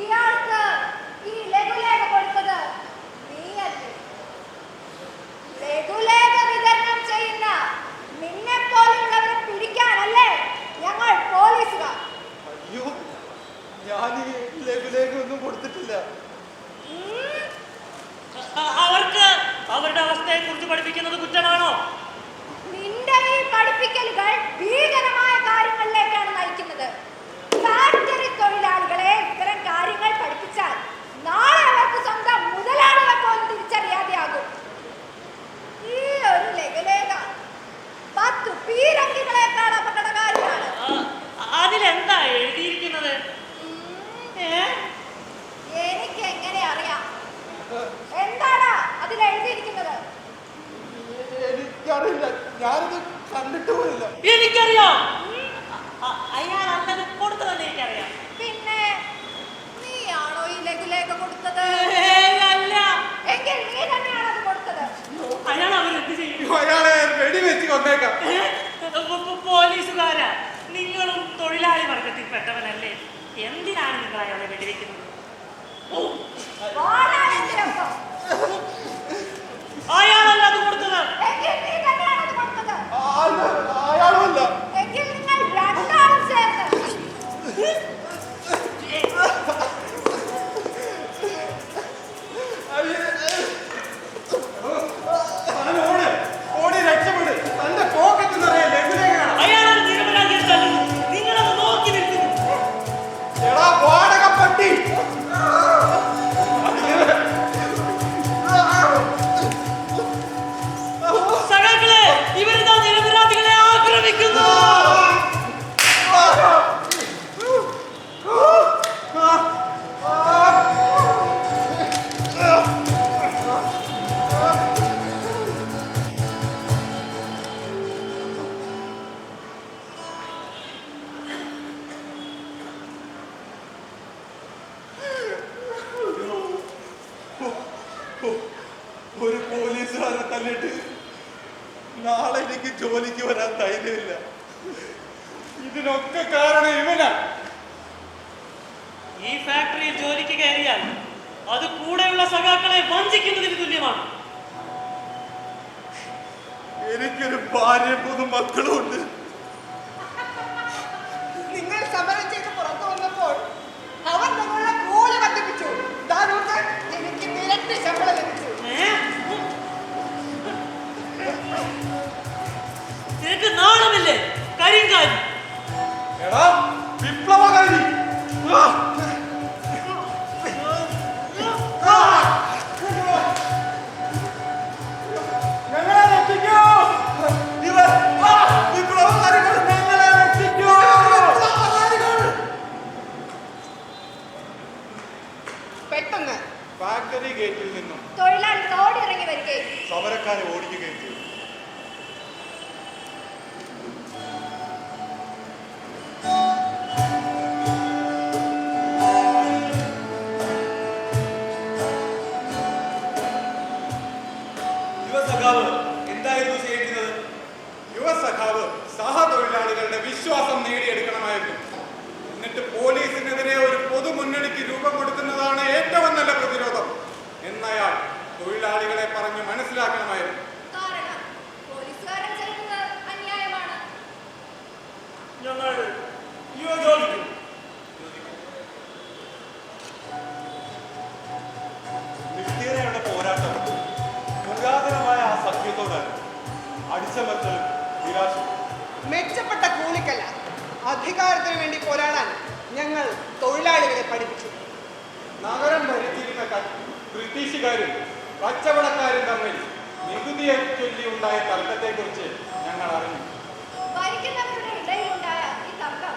Speaker 5: ഇയാൾക്ക് ഈ ലഘുലേഖ കൊടുത്തത് നീയല്ലേ? ലഘുലേഖ വിതരണം ചെയ്യുന്ന നിന്നെ പോലുള്ളവരെ പിടിക്കാനല്ലേ ഞങ്ങൾ പോലീസുകാർ?
Speaker 6: അയ്യോ, ഞാൻ ഈ ലഘുലേഖ ഒന്നും കൊടുത്തിട്ടില്ല.
Speaker 5: ഉം.
Speaker 7: അവർക്ക്
Speaker 3: എനിക്കറിയില്ല, ഞാനിത് കണ്ടിട്ട് പോയില്ല.
Speaker 7: എനിക്കറിയാം, അയാൾ അല്ലത് കൊടുത്തതല്ലേ എനിക്കറിയാം.
Speaker 5: പിന്നെ നീയാണോ ഈ ലഘുലേഖ കൊടുത്തത്?
Speaker 7: അല്ല,
Speaker 5: എങ്കിൽ നീ തന്നെയാണ് അത് കൊടുത്തത്.
Speaker 7: അയാൾ അവരെന്ത് ചെയ്യും?
Speaker 6: അയാളെ വെടിവെച്ച് കൊന്നേക്കാം.
Speaker 7: പോലീസുകാരാ, നിങ്ങളും തൊഴിലാളി വർഗത്തിൽപ്പെട്ടവനല്ലേ, എന്തിനാണ് നിങ്ങൾ അയാളെ വെടിവെക്കുന്നത്?
Speaker 5: വാടാനെന്തിനൊപ്പം?
Speaker 7: അയാളല്ല അത് കൊടുത്തത്.
Speaker 5: എങ്കിൽ നീ തന്നെയാണ് അത് കൊടുത്തത്.
Speaker 3: അല്ല, അയാളുമല്ല.
Speaker 5: എങ്കിൽ നിങ്ങൾ രണ്ടാളും ചേർന്ന്
Speaker 6: ഓടി രക്ഷപ്പെട്. തന്റെ പോക്കറ്റ് നിറയെ ലഘുലേഖയാണ്.
Speaker 7: അയാളത് നിരപരാധിയെ തല്ലുന്നു, നിങ്ങളത് നോക്കി നിൽക്കുന്നു.
Speaker 6: എടാ വാടകപ്പട്ടി,
Speaker 7: സഖാക്കളെ, ഇവരിതാ നിരപരാധികളെ ആക്രമിക്കുന്നു.
Speaker 2: ഒരു പോലീസുകാരെ തല്ലിട്ട് നാളെ എനിക്ക് ജോലിക്ക് വരാൻ ധൈര്യമില്ല.
Speaker 6: ഇതിനൊക്കെ കാരണം ഇവനാ.
Speaker 7: ഈ ഫാക്ടറിയിൽ ജോലിക്ക് കയറിയാൽ അത് കൂടെയുള്ള സഖാക്കളെ വഞ്ചിക്കുന്നതിന് തുല്യമാണ്.
Speaker 2: എനിക്കൊരു ഭാര്യയും 3 മക്കളും ഉണ്ട്.
Speaker 4: നിങ്ങൾ സമരം ചെയ്ത് പുറത്തു വന്നപ്പോൾ അവർ നിങ്ങളുടെ കൂലി വർദ്ധിപ്പിച്ചു. ദാനൂർക്ക് എനിക്ക് നിരട്ടി ശമ്പളം ലഭിച്ചു.
Speaker 7: നിനക്ക് നാണമില്ലേ കരിങ്കാരി?
Speaker 6: എടാ വിപ്ലവകാരി, ഞങ്ങളെ രക്ഷിക്കൂ.
Speaker 2: ഇവർ വിപ്ലവകാരികൾ ഞങ്ങളെ രക്ഷിക്കൂ.
Speaker 4: പെട്ടെന്ന്
Speaker 6: ഫാക്ടറി ഗേറ്റിൽ നിന്നും
Speaker 5: തൊഴിലാളികൾ ഓടിയിറങ്ങി വരികയും
Speaker 2: സമരക്കാരെ ഓടിക്കുകയും ചെയ്തു.
Speaker 6: യുവസഖാവ് എന്തായിരുന്നു ചെയ്യേണ്ടത്? യുവസഖാവ് സഹതൊഴിലാളികളുടെ വിശ്വാസം നേടിയെടുക്കണമായിരുന്നു. എന്നിട്ട് പോലീസിനെതിരെ ഒരു പൊതുമുന്നണിക്ക് രൂപം കൊടുക്കുന്നതാണ് ഏറ്റവും നല്ല പ്രതിരോധം എന്നയാൾ തൊഴിലാളികളെ പറഞ്ഞ് മനസ്സിലാക്കണമായിരുന്നു.
Speaker 5: കാരണം പോലീസുകാരൻ ചെയ്യുന്നത് അന്യായമാണ്.
Speaker 8: ഞങ്ങൾ യുവജോലിക്കും
Speaker 2: നിത്യതയുടെ പോരാട്ടം പുരാതനമായ ആ സഖ്യത്തോടാണ്. അടിച്ചമർത്തലും നിരാശയും.
Speaker 4: മെച്ചപ്പെട്ട കൂലിക്കല്ല, അധികാരത്തിന് വേണ്ടി പോരാടാൻ ഞങ്ങൾ തൊഴിലാളികളെ പഠിപ്പിച്ചു.
Speaker 6: നഗരം ഭരിച്ചിരുന്ന ബ്രിട്ടീഷുകാരും കച്ചവടക്കാരും തമ്മിൽ നികുതിയെ ചൊല്ലി ഉണ്ടായ തർക്കത്തെക്കുറിച്ച് ഞങ്ങൾ അറിഞ്ഞു.
Speaker 5: ഭരിക്കുന്നവരുടെ ഇടയിലുണ്ടായ ഈ തർക്കം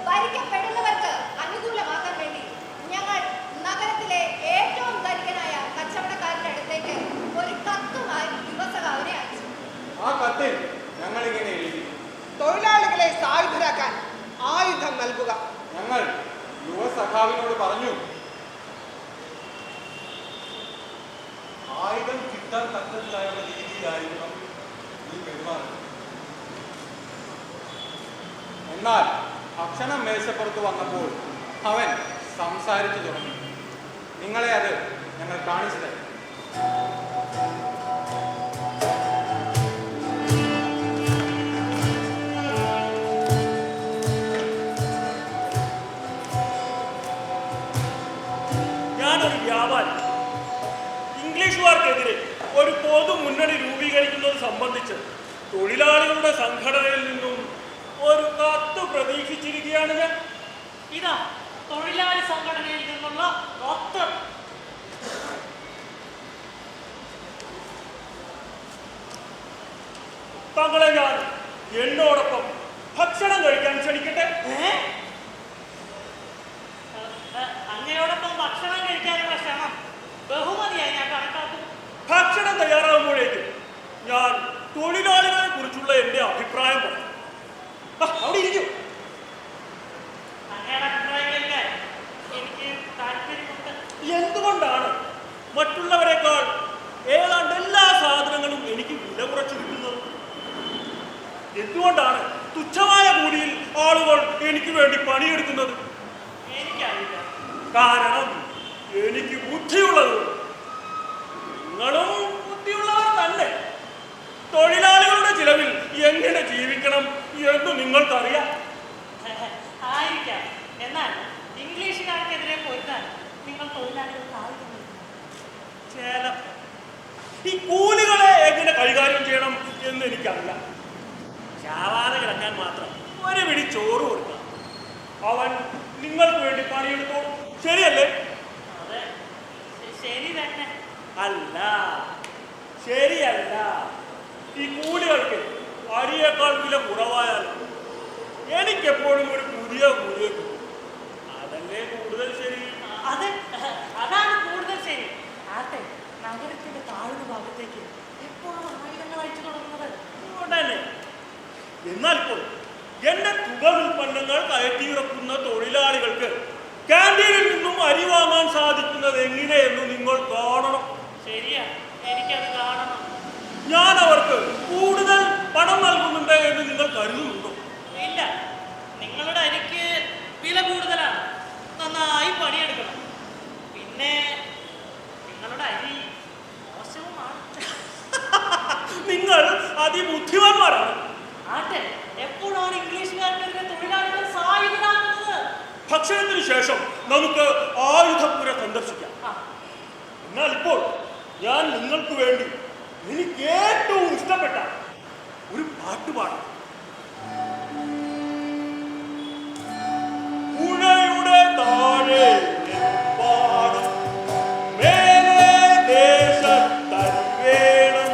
Speaker 5: ഭരിക്കപ്പെടുന്നവർക്ക് അനുകൂലമാക്കാൻ വേണ്ടി ഞങ്ങൾ നഗരത്തിലെ ഏറ്റവും ധനികനായ കച്ചവടക്കാരുടെ അടുത്തേക്ക് ഒരു കത്തുമായി യുവസഖാവിനെ അയച്ചു.
Speaker 6: ആ കത്തിൽ ഞങ്ങൾ ഇങ്ങനെ എഴുതി:
Speaker 4: തൊഴിലാളികളെ സായുധരാക്കാൻ ആയുധം നൽകുക.
Speaker 6: ഞങ്ങൾ യുവസഖാവിനോട് പറഞ്ഞു,
Speaker 2: ആയുധം കിട്ടാൻ തക്കത്തിലായുള്ള രീതിയിലായിരുന്നു നീ പെരുമാറുന്നത്.
Speaker 6: എന്നാൽ ഭക്ഷണം മേശപ്പുറത്ത് വന്നപ്പോൾ അവൻ സംസാരിച്ചു തുടങ്ങി. നിങ്ങളെ അത് ഞങ്ങൾ കാണിച്ചു തരാം.
Speaker 8: ഞാനൊരു വ്യാപാരി. ഇംഗ്ലീഷുകാർക്കെതിരെ ഒരു പൊതു മുന്നണി രൂപീകരിക്കുന്നത് സംബന്ധിച്ച് തൊഴിലാളികളുടെ സംഘടനയിൽ നിന്നും ഒരു കത്ത് പ്രതീക്ഷിച്ചിരിക്കുകയാണ് ഞാൻ.
Speaker 7: ഇതാ തൊഴിലാളി സംഘടനയിൽ നിന്നുള്ള കത്ത്.
Speaker 8: താങ്കളെ ഞാൻ എന്നോടൊപ്പം ഭക്ഷണം കഴിക്കാൻ ക്ഷണിക്കട്ടെ.
Speaker 7: അങ്ങയോടൊപ്പം ഭക്ഷണം കഴിക്കാനുള്ള ശ്രമം ബഹുമതിയായി ഞാൻ കണക്കാക്കും.
Speaker 8: ഭക്ഷണം തയ്യാറാകുമ്പോഴേക്കും ഞാൻ തൊഴിലാളികളെ കുറിച്ചുള്ള എൻ്റെ അഭിപ്രായം പറയാം. അവിടെ ഇരിക്കും.
Speaker 7: അങ്ങയുടെ അഭിപ്രായം കേൾക്കാൻ എനിക്ക് താല്പര്യമുണ്ട്.
Speaker 8: എന്തുകൊണ്ടാണ് മറ്റുള്ളവരെക്കാൾ ഏതാണ്ട് എല്ലാ സാധനങ്ങളും എനിക്ക് വില കുറച്ച് കിട്ടുന്നത്? എന്തുകൊണ്ടാണ് തുച്ഛമായ കൂലിയിൽ ആളുകൾ എനിക്ക് വേണ്ടി പണിയെടുക്കുന്നത്?
Speaker 7: എനിക്കറിയില്ല.
Speaker 8: കാരണം എനിക്ക് ബുദ്ധിയുള്ളത്. നിങ്ങളും ബുദ്ധിയുള്ളവർ തന്നെ. തൊഴിലാളികളുടെ ചിലവിൽ എങ്ങനെ ജീവിക്കണം എന്ന് നിങ്ങൾക്കറിയാം.
Speaker 7: ആയിരിക്കാം. എന്നാൽ ഇംഗ്ലീഷുകാർക്കെതിരെ പൊരുത്താൻ നിങ്ങൾ തൊഴിലാളികൾക്ക് ആവശ്യമില്ല.
Speaker 8: ഈ കൂലികളെ എങ്ങനെ കൈകാര്യം ചെയ്യണം എന്ന് എനിക്കറിയാം. ചാവാതെ കിടക്കാൻ മാത്രം ഒരു പിടി ചോറ് കൊടുക്കാം. അവൻ നിങ്ങൾക്ക് വേണ്ടി പണിയെടുത്തോളും. ശരിയല്ലേ?
Speaker 7: അതെ, ശരി തന്നെ.
Speaker 8: അല്ല, ശരിയല്ല. ഈ കൂലികൾക്ക് അരിയേക്കാൾ വില കുറവായാൽ എനിക്കെപ്പോഴും ഒരു പുതിയ കൂലിയെ കിട്ടും. അതല്ലേ കൂടുതൽ ശരി?
Speaker 7: അതെ, അതാണ് കൂടുതൽ ശരി. ആട്ടെ, നഗരത്തിന്റെ താഴ്ന്ന ഭാഗത്തേക്ക് എപ്പോഴാണ് ആയുധങ്ങൾ അയച്ചു തുടങ്ങുന്നത്?
Speaker 8: ഉടനെ. എന്നാൽ ഇപ്പോൾ എന്റെ തുക ഉൽപ്പന്നങ്ങൾ കയറ്റിയിറക്കുന്ന തൊഴിലാളികൾക്ക് ക്യാൻറ്റീനിൽ നിന്നും അരി വാങ്ങാൻ സാധിക്കുന്നത് എങ്ങനെയെന്ന് നിങ്ങൾ കാണണം.
Speaker 7: ശരിയാ, എനിക്കത് കാണണം.
Speaker 8: ഞാൻ അവർക്ക് കൂടുതൽ പണം നൽകുന്നുണ്ട് എന്ന് നിങ്ങൾ കരുതുന്നുണ്ടോ?
Speaker 7: ഇല്ല, നിങ്ങളുടെ അരിക്ക് വില കൂടുതലാണ്. നന്നായി പണിയെടുക്കണം. പിന്നെ നിങ്ങളുടെ അരി മോശവുമാണ്.
Speaker 8: നിങ്ങൾ അതിബുദ്ധിമാന്മാരാണ്.
Speaker 7: ആട്ടെ, എപ്പോഴാണ് ഇംഗ്ലീഷുകാർക്കെതിരെ തൊഴിലാളികൾ സായുധരാകുന്നത്?
Speaker 8: ഭക്ഷണത്തിന് ശേഷം നമുക്ക് ആയുധപ്പുര സന്ദർശിക്കാം. എന്നാൽ ഇപ്പോൾ ഞാൻ നിങ്ങൾക്ക് വേണ്ടി എനിക്ക് ഏറ്റവും ഇഷ്ടപ്പെട്ട ഒരു പാട്ടുപാടാം. പുഴയുടെ താഴെ പാടം മേലെ ദേശത്തരി വേണം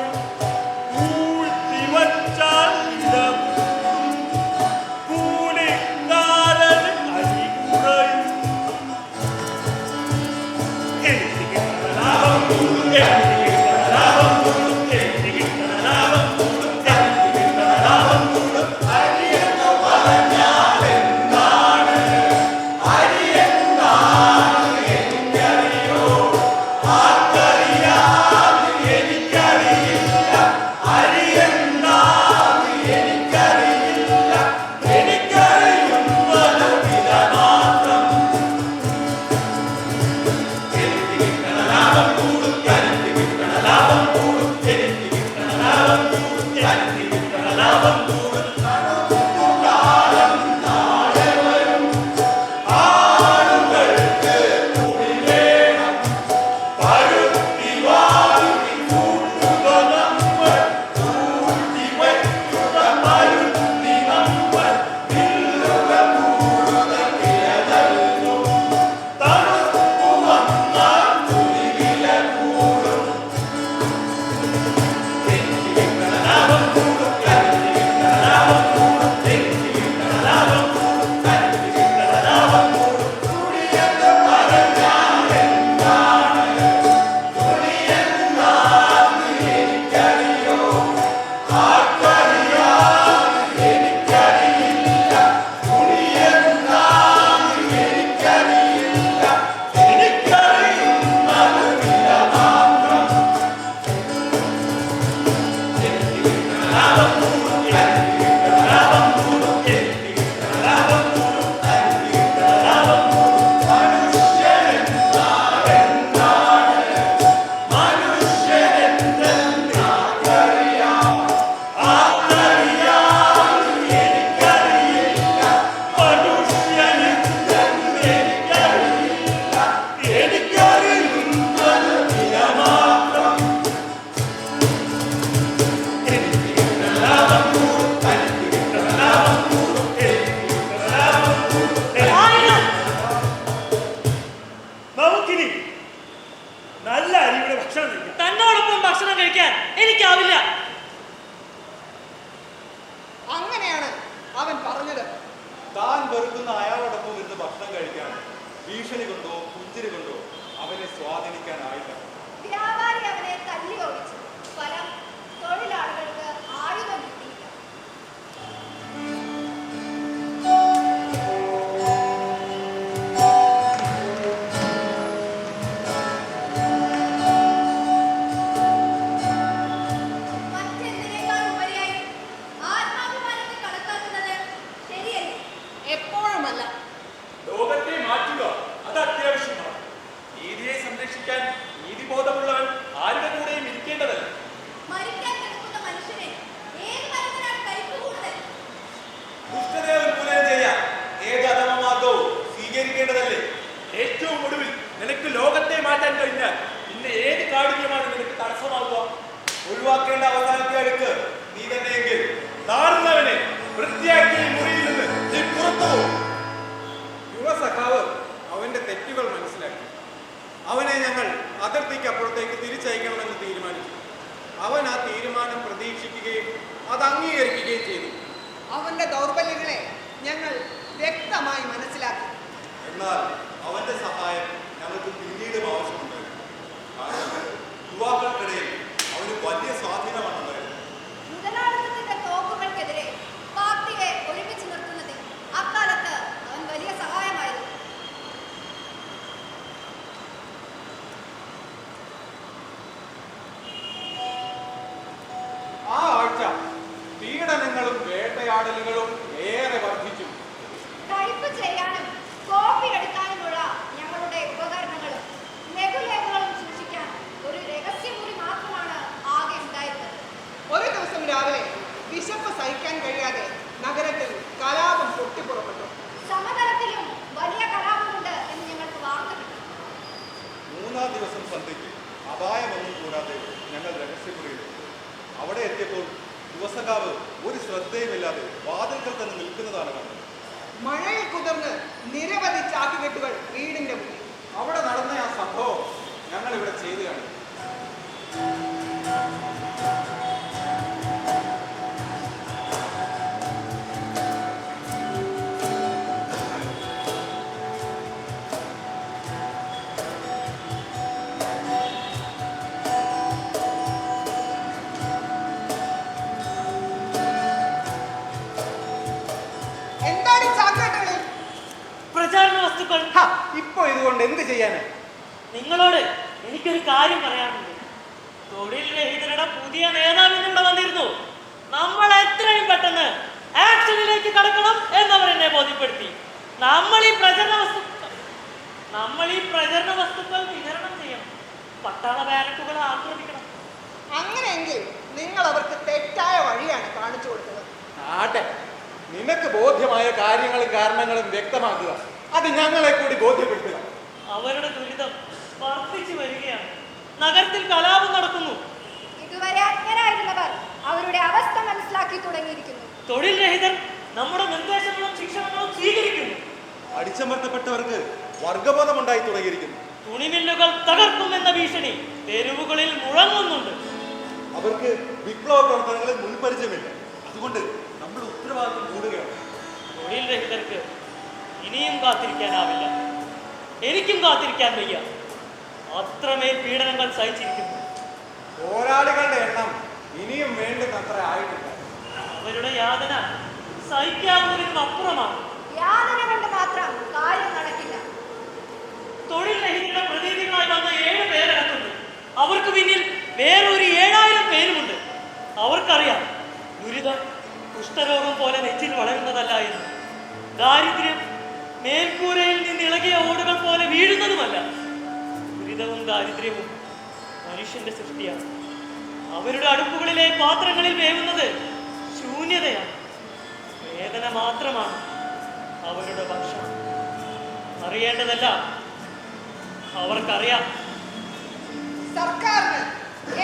Speaker 8: ഊഴ്ത്തിവച്ചാൽ ഇടമുട്ടും കൂലിക്കാരന് അരി കുറയും. എനിക്ക് കിട്ടണ ലാഭം കൂടും, എനിക്ക് കിട്ടണ ലാഭം കൂടും, എനിക്ക് കിട്ടണ ലാഭം കൂടും, എനിക്ക് കിട്ടണ ലാഭം കൂടും.
Speaker 1: അരിയെന്ന് പറഞ്ഞാൽ എന്താണ്? അരി എന്താണ് എനിക്കറിയോ? ആർക്കറിയാതെ എനിക്കറിയില്ല. അരി എന്താണ് എനിക്കറിയില്ല. എനിക്കറിയുന്നത് വില മാത്രം. എനിക്ക് കിട്ടണ ലാഭം കൂടും, എനിക്ക് കിട്ടണ ലാഭം കൂടും, എനിക്ക് കിട്ടണ ലാഭം കൂടും, എനിക്ക് കിട്ടണ ലാഭം കൂടും. കാലം നാളെ വരും. ആളുകൾക്ക് കൂലി വേണം. പരുത്തി വാങ്ങി കൂട്ടുക നമ്മൾ. കൂട്ടി വയ്ക്കുക പരുത്തി നമ്മൾ. വില്ലുക കൂടുതൽ വില നൽകും. തണുപ്പ് വന്നാൽ കൂലി വില കൂടും. എനിക്ക് കിട്ടണ ലാഭം കൂടും, എനിക്ക് കിട്ടണ ലാഭം കൂടും, എനിക്ക് കിട്ടണ ലാഭം കൂടും, എനിക്ക് കിട്ടണ ലാഭം കൂടും. തുണിയെന്ന് പറഞ്ഞാൽ എന്താണ്? തുണി എന്താന്ന് എനിക്കറിയോ? ആർക്കറിയാതെ എനിക്കറിയില്ല. തുണി എന്താന്ന് എനിക്കറിയില്ല. എനിക്കറിയുന്നത് വില മാത്രം. എനിക്ക് കിട്ടണ ലാഭം കൂടും, എനിക്ക് കിട്ടണ ലാഭം കൂടും, എനിക്ക് കിട്ടണ ലാഭം കൂടും, എനിക്ക് കിട്ടണ ലാഭം കൂടും. മനുഷ്യനെന്നാൽ എന്താണ്? മനുഷ്യനെന്തെന്ന് ആർക്കറിയാം? ആർക്കറിയാതെ എനിക്കറിയില്ല. മനുഷ്യനെന്തെന്ന് എനിക്കറിയില്ല. എനിക്കറിയുന്നത് വില മാത്രം. എനിക്ക് കിട്ടണ ലാഭം കൂടും, എനിക്ക് കിട്ടണ ലാഭം കൂടും, എനിക്ക് കിട്ടണ ലാഭം കൂടും.
Speaker 7: ആയിരം!
Speaker 8: നമുക്കിനി നല്ല അരിയുടെ ഭക്ഷണം കഴിക്കാം.
Speaker 7: തന്നോടൊപ്പം ഭക്ഷണം കഴിക്കാൻ എനിക്കാവില്ല.
Speaker 4: അങ്ങനെയാണ് അവൻ പറഞ്ഞത്.
Speaker 2: താൻ വെറുക്കുന്ന അയാളോടൊപ്പം ഇരുന്ന് ഭക്ഷണം കഴിക്കാൻ ഭീഷണി കൊണ്ടോ പുഞ്ചിരി കൊണ്ടോ അവനെ സ്വാധീനിക്കാനായില്ല.
Speaker 5: വ്യാപാരി അവനെ തല്ലി ഓടിച്ചു. ഫലം തൊഴിലാളികൾക്ക്
Speaker 1: ഒഴിവാക്കേണ്ട അവസാനത്തെ അടുക്ക് നീ തന്നെയെങ്കിൽ താഴ്ന്നവനെ വൃത്തിയാക്കി മുറിയിൽ നിന്ന് നീ പുറത്തു പോകും.
Speaker 6: യുവസഖാവ് അവന്റെ തെറ്റുകൾ മനസ്സിലാക്കി. അവനെ ഞങ്ങൾ അതിർത്തിക്കപ്പുറത്തേക്ക് തിരിച്ചയക്കണമെന്ന് തീരുമാനിച്ചു. അവൻ ആ തീരുമാനം പ്രതീക്ഷിക്കുകയും അത് അംഗീകരിക്കുകയും ചെയ്തു.
Speaker 4: അവന്റെ ദൗർബല്യങ്ങളെ ഞങ്ങൾ വ്യക്തമായി മനസ്സിലാക്കി.
Speaker 2: എന്നാൽ അവന്റെ സഹായം ഞങ്ങൾക്ക് പിന്നീടും ആവശ്യമുണ്ടായിരുന്നു. കാരണം യുവാക്കൾക്കിടയിൽ അവന് വലിയ സ്വാധീനമാണുണ്ടായിരുന്നത്.
Speaker 5: മുതലാളിത്തത്തിന്റെ തോക്കുകൾക്കെതിരെ പാർട്ടിയെ ഒരുമിച്ച് നിർത്തുന്നതിൽ അക്കാലത്ത് അവൻ വലിയ സഹായമായിരുന്നു.
Speaker 6: ആ ആഴ്ച പീഡനങ്ങളും വേട്ടയാടലുകളും ഏറെ വർദ്ധിച്ചു.
Speaker 5: ടൈപ്പ് ചെയ്യാനും കോപ്പി എടുക്കാനുമുള്ള ഞങ്ങളുടെ ഉപകരണങ്ങളും ലഘുലേഖകളും സൂക്ഷിക്കാൻ ഒരു രഹസ്യമുറി മാത്രമാണ് ആകെ ഉണ്ടായിരുന്നത്.
Speaker 4: ഒരു ദിവസം രാവിലെ വിശപ്പ് സഹിക്കാൻ കഴിയാതെ നഗരത്തിൽ കലാപം പൊട്ടിപ്പുറപ്പെട്ടു.
Speaker 5: സമതലത്തിലും വലിയ കലാപമുണ്ട് എന്ന് ഞങ്ങൾക്ക് വാർത്ത കിട്ടി.
Speaker 2: മൂന്നാം ദിവസം സന്ധ്യയ്ക്ക് അപായമൊന്നും കൂടാതെ ഞങ്ങൾ രഹസ്യമുറിയിലെത്തി. അവിടെ എത്തിയപ്പോൾ യുവസഖാവ് ഒരു ശ്രദ്ധയുമില്ലാതെ വാതിൽക്കൽ തന്നെ നിൽക്കുന്നതാണ് കണ്ടത്.
Speaker 4: മഴയിൽ കുതിർന്ന് നിരവധി ചാക്കുകെട്ടുകൾ വീടിന്റെ മുന്നിൽ.
Speaker 6: അവിടെ നടന്ന ആ സംഭവം ഞങ്ങൾ ഇവിടെ ചെയ്തു കാണും.
Speaker 4: എന്താണ് ഈ ചാക്കുകെട്ടുകളിൽ?
Speaker 7: പ്രചാരണ വസ്തുക്കൾ.
Speaker 6: ഇപ്പൊ ഇതുകൊണ്ട് എന്ത് ചെയ്യാന്?
Speaker 7: നിങ്ങളോട് എനിക്കൊരു കാര്യം പറയാനുണ്ട്. തൊഴിൽ രഹിതരുടെ പുതിയ നേതാവ് ഇവിടെ വന്നിരുന്നു. നമ്മൾ എത്രയും പെട്ടെന്ന് ആക്ഷനിലേക്ക് കടക്കണം എന്നവർ എന്നെ ബോധ്യപ്പെടുത്തി. നമ്മൾ ഈ പ്രചരണ വസ്തുക്കൾ വിതരണം ചെയ്യണം. പട്ടാള ബാരക്കുകളെ ആക്രമിക്കണം.
Speaker 4: അങ്ങനെയെങ്കിൽ നിങ്ങൾ അവർക്ക് തെറ്റായ വഴിയാണ് കാണിച്ചു കൊടുക്കുന്നത്.
Speaker 6: ആട്ടെ, നിനക്ക് ബോധ്യമായ കാര്യങ്ങളും കാരണങ്ങളും വ്യക്തമാക്കുക. അത് ഞങ്ങളെ കൂടി ബോധ്യപ്പെടുത്തുക.
Speaker 7: അവരുടെ ദുരിതം വർദ്ധിച്ചു വരികയാണ്. നഗരത്തിൽ കലാപം നടക്കുന്നു.
Speaker 5: ഇതുവരെ അജ്ഞരായിരുന്നവർ അവരുടെ അവസ്ഥ മനസ്സിലാക്കി തുടങ്ങിയിരിക്കുന്നു.
Speaker 7: തൊഴിൽ രഹിതർ നമ്മുടെ നിർദ്ദേശങ്ങളും ശിക്ഷണങ്ങളും സ്വീകരിക്കുന്നു.
Speaker 2: അടിച്ചമർത്തപ്പെട്ടവർക്ക് വർഗബോധമുണ്ടായി തുടങ്ങിയിരിക്കുന്നു.
Speaker 7: തുണിമില്ലുകൾ തകർക്കുമെന്ന ഭീഷണി തെരുവുകളിൽ മുഴങ്ങുന്നുണ്ട്.
Speaker 2: അവർക്ക് വിപ്ലവ പ്രവർത്തനങ്ങളിൽ മുൻപരിചയമില്ല. അതുകൊണ്ട് നമ്മൾ ഉത്തരവാദിത്വം കൂടുകയാണ്.
Speaker 7: തൊഴിൽ രഹിതർക്ക് ഇനിയും കാത്തിരിക്കാനാവില്ല. എനിക്കും കാത്തിരിക്കാൻ വയ്യ. അത്രമേൽ പീഡനങ്ങൾ സഹിച്ചിരിക്കുന്നു.
Speaker 6: പോരാളികളുടെ എണ്ണം ഇനിയും വേണ്ടുന്നത്ര ആയിട്ടില്ല.
Speaker 7: അവരുടെ യാതന സഹിക്കാവുന്നതിനും അപ്പുറമാണ്.
Speaker 5: യാതന കൊണ്ട് മാത്രം കാര്യം നടക്കില്ല.
Speaker 7: തൊഴിൽ രഹിതരുടെ പ്രതിനിധികളായി വന്ന 7 പേരകത്തുണ്ട്. അവർക്ക് പിന്നിൽ വേറൊരു 7000 പേരുമുണ്ട്. അവർക്കറിയാം ദുരിതം കുഷ്ഠരോഗം പോലെ നെറ്റിൽ വളരുന്നതല്ല എന്ന്. ദാരിദ്ര്യം മേൽക്കൂരയിൽ നിന്ന് ഇളകിയ ഓടുകൾ പോലെ വീഴുന്നതുമല്ല. ദുരിതവും ദാരിദ്ര്യവും മനുഷ്യന്റെ സൃഷ്ടിയാണ്. അവരുടെ അടുപ്പുകളിലെ പാത്രങ്ങളിൽ വേവുന്നത് ശൂന്യതയാണ്. വേദന മാത്രമാണ് അവരുടെ ഭക്ഷണം. അറിയേണ്ടതല്ല അവർക്കറിയാം.
Speaker 4: സർക്കാരിന്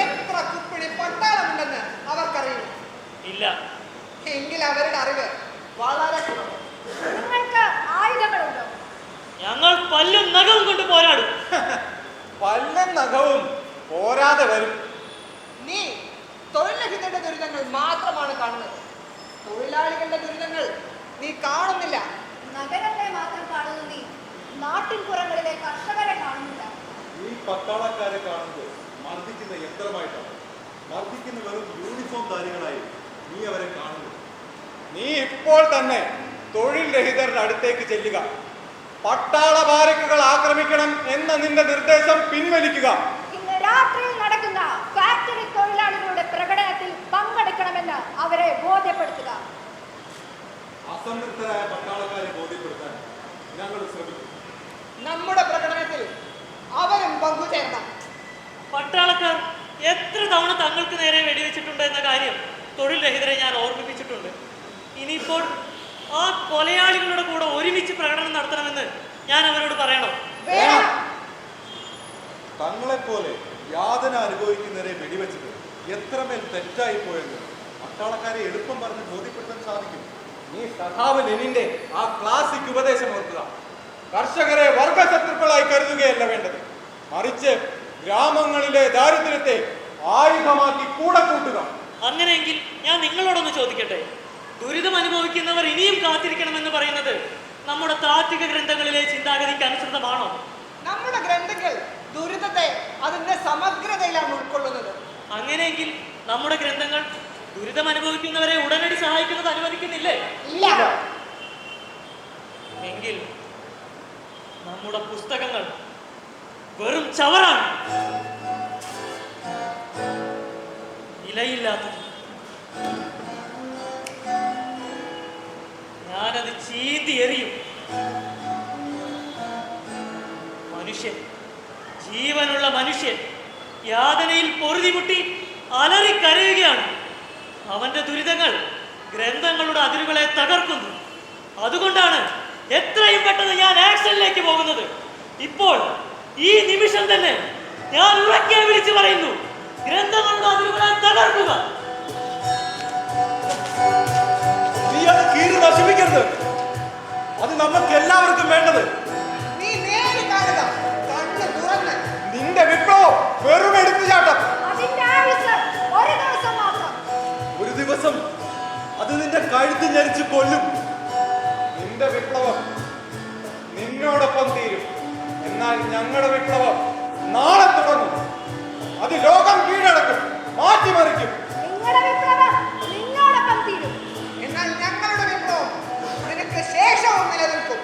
Speaker 4: എത്ര കുപ്പിടി പട്ടാളമുണ്ടെന്ന് അവർക്കറിയില്ല.
Speaker 7: ഇല്ല.
Speaker 4: എങ്കിൽ അവരുടെ അറിവ് വളരെ കുറവ്.
Speaker 5: നിങ്ങൾക്ക് ആയുധങ്ങളുണ്ടോ?
Speaker 7: ഞങ്ങൾ പല്ലും നഖവും കൊണ്ട് പോരാടും.
Speaker 6: പല്ലും നഖവും പോരാതെ വരും.
Speaker 4: നീ തൊഴിൽ രഹിതരുടെ ദുരിതങ്ങൾ മാത്രമാണ് കാണുന്നത്. തൊഴിലാളികളുടെ ദുരിതങ്ങൾ നീ കാണുന്നില്ല.
Speaker 5: നഗരത്തെ മാത്രം കാണുന്നു നീ. നാട്ടിൻ പുറങ്ങളിലെ കർഷകരെ കാണുന്നില്ല.
Speaker 2: ഈ പട്ടാളക്കാരെ കാണുന്നത് മർദ്ദിക്കുന്ന യന്ത്രമായിട്ടാണ്. മർദ്ദിക്കുന്ന വെറും യൂണിഫോം ധാരികളായി നീ അവരെ കാണുന്നു.
Speaker 6: നീ ഇപ്പോൾ തന്നെ തൊഴിൽ രഹിതരുടെ അടുത്തേക്ക് ചെല്ലുക. പട്ടാള ബാരക്കുകൾ ആക്രമിക്കണം എന്ന നിന്റെ നിർദ്ദേശം പിൻവലിക്കുക.
Speaker 5: ഇന്ന് രാത്രിയിൽ നടക്കുന്ന ഫാക്ടറി തൊഴിലാളികളുടെ പ്രകടനത്തിൽ പങ്കെടുക്കണമെന്ന് അവരെ ബോധ്യപ്പെടുത്തുക.
Speaker 2: അസംതൃപ്തരായ പട്ടാളക്കാരെ ബോധ്യപ്പെടുത്താൻ ഞങ്ങൾ ശ്രമിക്കും.
Speaker 4: നമ്മുടെ പ്രകടനത്തിൽ അവരും പങ്കുചേരണം.
Speaker 7: പട്ടാളക്കാർ എത്ര തവണ തങ്ങൾക്ക് നേരെ വെടിവെച്ചിട്ടുണ്ട് എന്ന കാര്യം തൊഴിൽ രഹിതരെ ഞാൻ ഓർമ്മിപ്പിച്ചിട്ടുണ്ട്. ഇനിയിപ്പോൾ ആ കൊലയാളികളുടെ കൂടെ ഒരുമിച്ച് പ്രകടനം നടത്തണമെന്ന് ഞാൻ അവരോട് പറയണം.
Speaker 4: വേണം.
Speaker 2: തങ്ങളെപ്പോലെ യാതന അനുഭവിക്കുന്നവരെ വെടിവെച്ചത് എത്രമേൽ തെറ്റായി പോയെന്ന് പട്ടാളക്കാരെ എളുപ്പം പറഞ്ഞ് ബോധ്യപ്പെടുത്താൻ സാധിക്കും.
Speaker 6: നീ സഖാവ് ലെനിന്റെ ആ ക്ലാസിക് ഉപദേശം ഓർക്കുക. കർഷകരെ വർഗശത്രുക്കളായി കരുതുകയല്ല വേണ്ടത്, മറിച്ച് ഗ്രാമങ്ങളിലെ ദാരിദ്ര്യത്തെ ആയുധമാക്കി കൂടെ കൂട്ടുക.
Speaker 7: അങ്ങനെയെങ്കിൽ ഞാൻ നിങ്ങളോടൊന്ന് ചോദിക്കട്ടെ, ദുരിതം അനുഭവിക്കുന്നവർ ഇനിയും കാത്തിരിക്കണമെന്ന് പറയുന്നത് നമ്മുടെ താത്വിക ഗ്രന്ഥങ്ങളിലെ ചിന്താഗതിക്ക് അനുസൃതമാണോ?
Speaker 4: നമ്മുടെ ഗ്രന്ഥങ്ങൾ ദുരിതത്തെ അതിന്റെ സമഗ്രതയിലാണ് ഉൾക്കൊള്ളുന്നത്.
Speaker 7: അങ്ങനെയെങ്കിൽ നമ്മുടെ ഗ്രന്ഥങ്ങൾ ദുരിതം അനുഭവിക്കുന്നവരെ ഉടനടി സഹായിക്കുന്നത് അനുവദിക്കുന്നില്ലേ?
Speaker 4: ഇല്ല.
Speaker 7: എങ്കിൽ നമ്മുടെ പുസ്തകങ്ങൾ വെറും ചവറാണ്, വിലയില്ലാത്തത്. ഞാനത് ചീന്തി എറിയും. മനുഷ്യൻ, ജീവനുള്ള മനുഷ്യൻ യാതനയിൽ പൊറുതിമുട്ടി അലറിക്കരയുകയാണ്. അവന്റെ ദുരിതങ്ങൾ ഗ്രന്ഥങ്ങളുടെ അതിരുകളെ തകർക്കുന്നു. അതുകൊണ്ടാണ് എത്രയും പെട്ടെന്ന് ഞാൻ ആക്ഷനിലേക്ക് പോകുന്നത്. ഇപ്പോൾ ഈ നിമിഷം തന്നെ ഞാൻ ഉറക്കെ വിളിച്ചു പറയുന്നു, ഗ്രന്ഥങ്ങളുടെ അതിരുകളെ തകർക്കുക.
Speaker 3: നീ അത് കീറി നശിപ്പിക്കരുത്. അത് നമുക്ക് എല്ലാവർക്കും വേണ്ടത്.
Speaker 4: നീ നേരി കാണുക, കണ്ണ് തുറന്ന്.
Speaker 6: നിന്റെ വിപ്ലവം വെറും എടുത്തുചാട്ടം.
Speaker 5: അതിന്റെ ആയുസ് ഒരു ദിവസം മാത്രം.
Speaker 3: ഒരു ദിവസം അത് നിന്റെ കഴുത്ത് ഞരിച്ച് കൊല്ലും.
Speaker 6: നിന്റെ വിപ്ലവം നിന്നോടൊപ്പം തീരും. എന്നാൽ ഞങ്ങളുടെ വിപ്ലവം നാളെ തുടങ്ങും. അത് ലോകം കീഴടക്കും, മാറ്റിമറിക്കും.
Speaker 5: നിങ്ങളുടെ വിപ്ലവം നിന്നോടൊപ്പം തീരും.
Speaker 4: എന്നാൽ ഞങ്ങളുടെ വിപ്ലവം നിനക്ക് ശേഷവും നിലനിൽക്കും.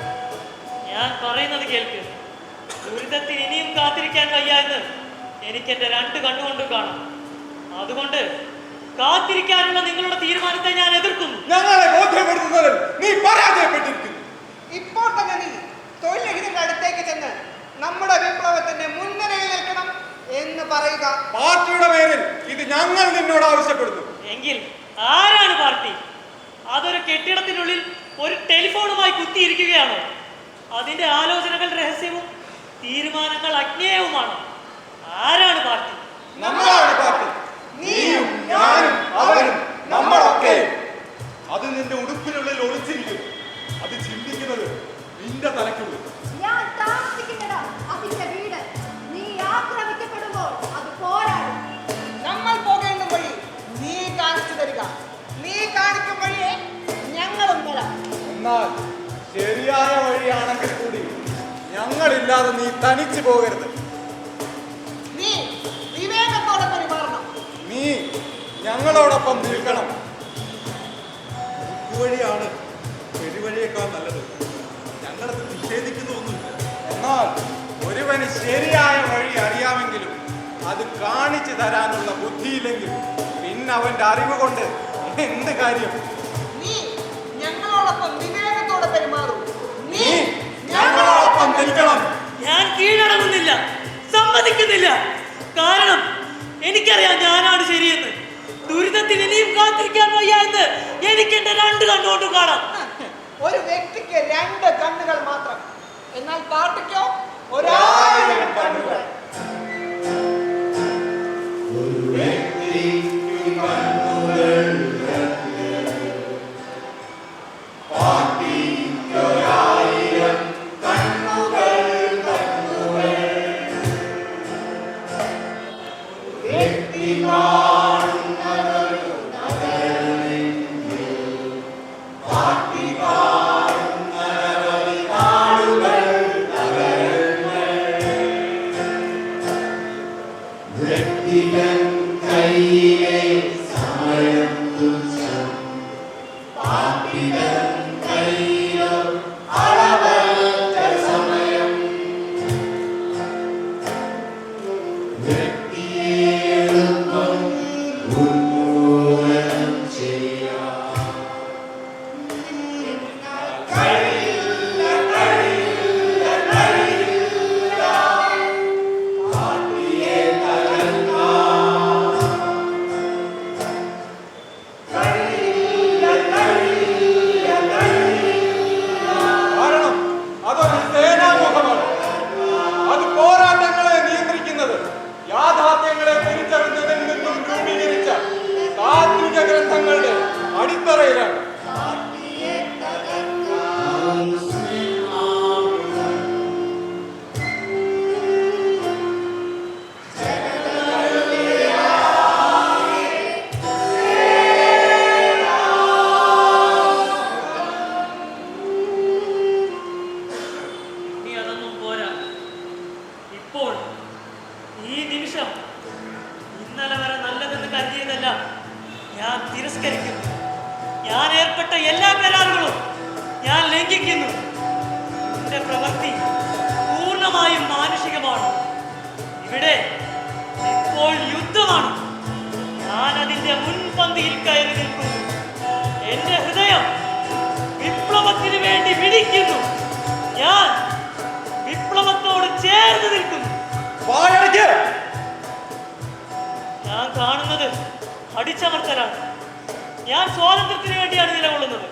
Speaker 7: ഞാൻ പറയുന്നത് കേൾക്ക്. ദുരിതത്തിൽ ഇനിയും കാത്തിരിക്കാൻ വയ്യ എന്ന് എനിക്ക് എന്റെ 2 കണ്ണുകൊണ്ട് കാണാം. അതുകൊണ്ട് കാത്തിരിക്കാനുള്ള നിങ്ങളുടെ തീരുമാനത്തെ ഞാൻ എതിർക്കുന്നു.
Speaker 6: ഞങ്ങളെ ബോധ്യപ്പെടുത്തുന്നതിൽ നീ പരാജയപ്പെട്ടിരിക്കുന്നു.
Speaker 4: ഇപ്പോൾ തന്നെ നീ തൊഴിലഹിതരുടെ അടുത്തേക്ക് ചെന്ന് നമ്മുടെ വിപ്ലവത്തിന്റെ മുൻനിരയിൽ നിൽക്കണം എന്ന് പറയുക.
Speaker 6: പാർട്ടിയുടെ പേരിൽ ഇത് ഞങ്ങൾ നിന്നോട് ആവശ്യപ്പെടുന്നു.
Speaker 7: എങ്കിൽ ആരാണ് പാർട്ടി? അതൊരു കെട്ടിടത്തിനുള്ളിൽ ഒരു ടെലിഫോണുമായി കുത്തിയിരിക്കുകയാണോ? അതിന്റെ ആലോചനകൾ രഹസ്യവും തീരുമാനങ്ങൾ അജ്ഞേയവുമാണ്. ആരാണ് പാർട്ടി?
Speaker 6: നമ്മളാണ് പാർട്ടി. നീയും ഞാനും അവരും നമ്മളൊക്കെ.
Speaker 2: അത് നിന്റെ ഉടുപ്പിനുള്ളിൽ ഒളിച്ചിരിക്കുന്നു. അത് ചിന്തിക്കുന്നത് നിന്റെ തലയ്ക്കുള്ളിൽ.
Speaker 5: ഞാൻ താമസിക്കുന്നത് അതിന്റെ വീട്. നീ ആക്രമിക്കപ്പെടുമ്പോൾ അത് പോരാടും.
Speaker 4: നമ്മൾ പോകേണ്ട വഴി നീ കാണിച്ചു തരിക. നീ കാണിക്കും വഴിയെ ഞങ്ങളും വരാം.
Speaker 6: എന്നാൽ ശരിയായ വഴിയാണെങ്കിൽ കൂടി ഞങ്ങളില്ലാതെ നീ തനിച്ചു പോകരുത്.
Speaker 4: നീ വിവേകത്തോടെ പെരുമാറണം.
Speaker 6: നീ ഞങ്ങളോടൊപ്പം നിൽക്കണം.
Speaker 2: ഇതുവഴിയാണ് പെരുവഴിയേക്കാൾ നല്ലത്. ഞങ്ങളത് നിഷേധിക്കുന്നൊന്നുമില്ല.
Speaker 6: എന്നാൽ ഒരുവന് ശരിയായ വഴി അറിയാമെങ്കിലും അത് കാണിച്ചു തരാനുള്ള ബുദ്ധിയില്ലെങ്കിൽ പിന്നെ അവന്റെ അറിവ് കൊണ്ട് എന്ത് കാര്യം?
Speaker 4: നീ ഞങ്ങളോടൊപ്പം വിവേകത്തോടെ പെരുമാറും.
Speaker 6: നീ ഞങ്ങളോടൊപ്പം നിൽക്കണം.
Speaker 7: ഞാൻ കീഴടങ്ങുന്നില്ല, സമ്മതിക്കുന്നില്ല. കാരണം എനിക്കറിയാം ഞാനാണ് ശരിയെന്ന്. ദുരിതത്തിൽ ഇനിയും കാത്തിരിക്കാൻ വയ്യ എന്ന് എനിക്ക് എന്റെ 2 കണ്ണുകൊണ്ട് കാണാം.
Speaker 4: ഒരു വ്യക്തിക്ക് 2 കണ്ണുകൾ മാത്രം, എന്നാൽ പാർട്ടിക്കോ 1000 കണ്ണുകൾ.
Speaker 7: തിരസ്കരിക്കുന്നു. ഞാൻ ഏർപ്പെട്ട എല്ലാ കരാറുകളും ഞാൻ ലംഘിക്കുന്നു. എന്റെ പ്രവൃത്തി പൂർണ്ണമായും മാനുഷികമാണ്. ഇവിടെ ഇപ്പോൾ യുദ്ധമാണ്. ഞാൻ അതിന്റെ മുൻപന്തിയിൽ കയറി നിൽക്കുന്നു. എന്റെ ഹൃദയം വിപ്ലവത്തിന് വേണ്ടി വിളിക്കുന്നു. ഞാൻ വിപ്ലവത്തോട് ചേർന്ന് നിൽക്കുന്നു. ഞാൻ കാണുന്നത് അടിച്ചമർത്തലാണ്. ഞാൻ സ്വാതന്ത്ര്യത്തിന് വേണ്ടിയാണ് നിലകൊള്ളുന്നത്.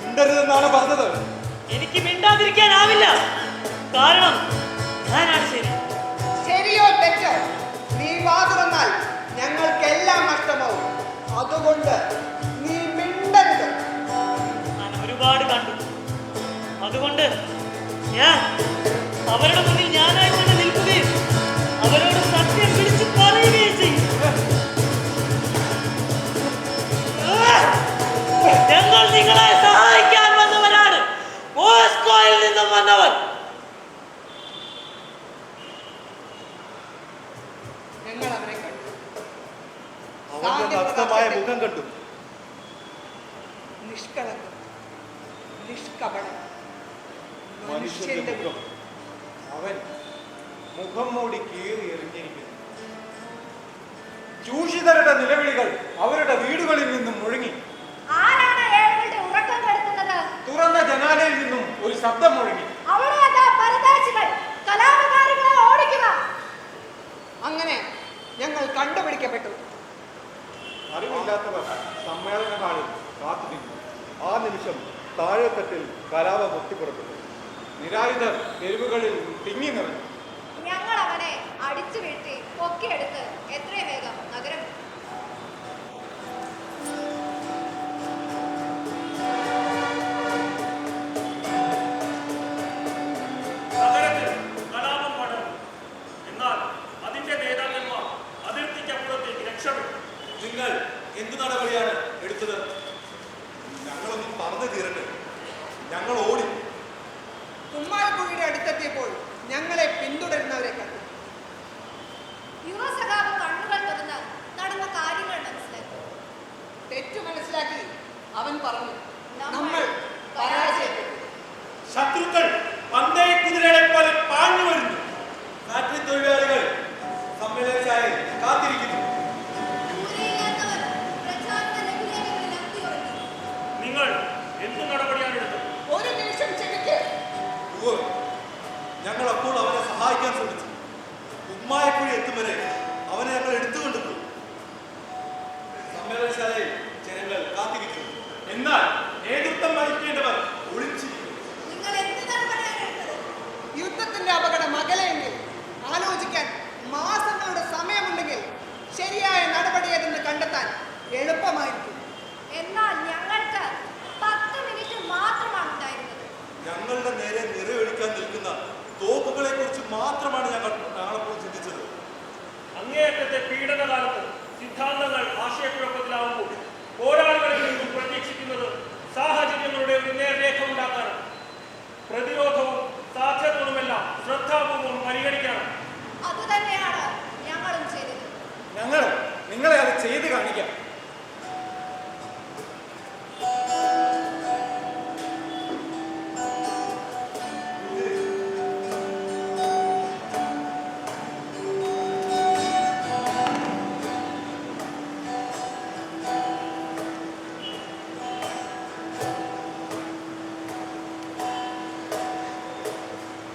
Speaker 3: മിണ്ടരുതെന്നാണ് പറഞ്ഞത്.
Speaker 7: എനിക്ക് മിണ്ടാതിരിക്കാനാവില്ല. കാരണം ഞാനാണ് ശരി.
Speaker 4: ശരിയോ തെറ്റോ, നീ വാതു വന്നാൽ ഞങ്ങൾക്കെല്ലാം നഷ്ടമാവും. അതുകൊണ്ട് നീ മിണ്ടരുത്.
Speaker 7: ഞാൻ ഒരുപാട് കണ്ടു. അതുകൊണ്ട് ഞാൻ അവരുടെ മുന്നിൽ ഞാനായി തന്നെ നിൽക്കുകയും അവരോട് സത്യം വിളിച്ചു പറയുകയും ചെയ്യും. ഞങ്ങൾ നിങ്ങളെ സഹായിക്കാൻ വന്നവരാണ്. മോസ്കോയിൽ നിന്നും വന്നവർ.
Speaker 4: ഞങ്ങൾ അവരെ കണ്ടു.
Speaker 2: അവന്റെ നഗ്നമായ മുഖം കണ്ടു.
Speaker 4: നിഷ്കളങ്കം, നിഷ്കപടം,
Speaker 2: മനുഷ്യന്റെ മുഖം.
Speaker 6: അവൻ മുഖം മൂടി കീറി എറിഞ്ഞിരിക്കുന്നു. ചൂഷിതരുടെ നിലവിളികൾ അവരുടെ വീടുകളിൽ നിന്നും മുഴങ്ങി.
Speaker 5: ആരാണ് ഏഴുകളുടെ ഉറക്കം കെടുത്തുന്നത്?
Speaker 6: തുറന്ന ജനാലയിൽ നിന്നും ഒരു ശബ്ദം മുഴങ്ങി.
Speaker 5: അവിടെ അതാ പരദേശികൾ കലാപകാരികളെ ഓടിക്കുക.
Speaker 4: അങ്ങനെ ഞങ്ങൾ കണ്ടുപിടിക്കപ്പെട്ടു.
Speaker 6: അറിവില്ലാത്തവർ സമ്മേളന ഹാളിൽ കാത്തുനിന്നു.
Speaker 2: ആ നിമിഷം താഴെത്തട്ടിൽ കലാപം പൊട്ടിപ്പുറപ്പെട്ടു.
Speaker 6: നിരായുധർ തെരുവുകളിൽ തിങ്ങി നിറഞ്ഞു.
Speaker 5: ഞങ്ങൾ അവനെ അടിച്ചു വീഴ്ത്തി പൊക്കിയെടുത്ത് എത്രയും വേഗം നഗരം
Speaker 8: നഗരത്തിൽ കലാപം പടർന്നു. എന്നാൽ അതിന്റെ നേതാക്കന്മാർ അതിർത്തിക്കപ്പുറത്തേക്ക് രക്ഷപ്പെട്ടു.
Speaker 3: നിങ്ങൾ എന്ത് നടപടിയാണ് എടുത്തത്?
Speaker 2: ഞങ്ങളൊന്നും പറഞ്ഞു തീരട്ടെ. ഞങ്ങൾ ഓടി.
Speaker 4: കുമ്മാരക്കുഴിയുടെ അടുത്തെത്തിയപ്പോൾ ഞങ്ങളെ പിന്തുടരുന്നവരെ കണ്ടു.
Speaker 5: യുവസഖാവ് കണ്ണുകൾ തുറന്ന് നടന്ന കാര്യങ്ങൾ മനസ്സിലാക്കി.
Speaker 4: തെറ്റു മനസ്സിലാക്കി അവൻ പറഞ്ഞു, നമ്മൾ പരാജയപ്പെട്ടു.
Speaker 3: ശത്രുക്കൾ പന്തയ കുതിരകളെ പോലെ പാഞ്ഞു വരുന്നു. ഫാക്ടറി തൊഴിലാളികൾ സമ്മേളനത്തിനായി കാത്തിരിക്കുന്നു.
Speaker 5: ദൂരെയില്ലാത്തവർ പ്രചാരണ ലഘുലേഖകളിൽ അന്തിയുറങ്ങി.
Speaker 8: നിങ്ങൾ എന്ത് നടപടിയാണ് എടുത്തത്?
Speaker 4: ഒരു നിമിഷം ചെവിക്ക്.
Speaker 2: ഞങ്ങൾ അപ്പോൾ അവനെ സഹായിക്കാൻ ശ്രമിച്ചു. ഉമ്മായക്കുഴി എത്തും വരെ അവനെ ഞങ്ങൾ എടുത്തുകൊണ്ടുപോയി.
Speaker 3: സമ്മേളനശാലയിൽ ജനങ്ങൾ കാത്തിരിക്കുന്നു. എന്നാൽ നേതൃത്വം വഹിക്കേണ്ടവർ ഒളിച്ചിരിക്കുന്നു.
Speaker 5: നിങ്ങൾ എന്ത് നടപടിയാണ് എടുത്തത്?
Speaker 4: യുദ്ധത്തിന്റെ അപകടം അകലെയെങ്കിൽ ആലോചിക്കാൻ മാസങ്ങളുടെ സമയമുണ്ടെങ്കിൽ ശരിയായ നടപടി ഏതെന്ന് കണ്ടെത്താൻ എളുപ്പമായിരിക്കും.
Speaker 5: എന്നാൽ ഞങ്ങൾക്ക് 10 മിനിറ്റ് മാത്രമാണ് ഉണ്ടായിരുന്നത്.
Speaker 2: ഞങ്ങളുടെ നേരെ നിറയൊഴിക്കാൻ നിൽക്കുന്ന തോക്കുകളെ കുറിച്ച് മാത്രമാണ് ഞങ്ങളപ്പോൾ ചിന്തിച്ചത്.
Speaker 8: അങ്ങേയറ്റത്തെ പീഡനകാലത്ത് സിദ്ധാന്തങ്ങൾ ആശയക്കുഴപ്പത്തിലാവുമ്പോൾ പോരാളികളിൽ നിന്നും പ്രതീക്ഷിക്കുന്നത് സാഹചര്യങ്ങളുടെ ഒരു നേർരേഖ ഉണ്ടാക്കാനാണ്. പ്രതിരോധവും സാധ്യതകളുമെല്ലാം ശ്രദ്ധാപൂർവം പരിഗണിക്കണം.
Speaker 5: അതുതന്നെയാണ് ഞങ്ങളും ചെയ്തത്.
Speaker 6: ഞങ്ങൾ നിങ്ങളെ അത് ചെയ്ത് കാണിക്കാം.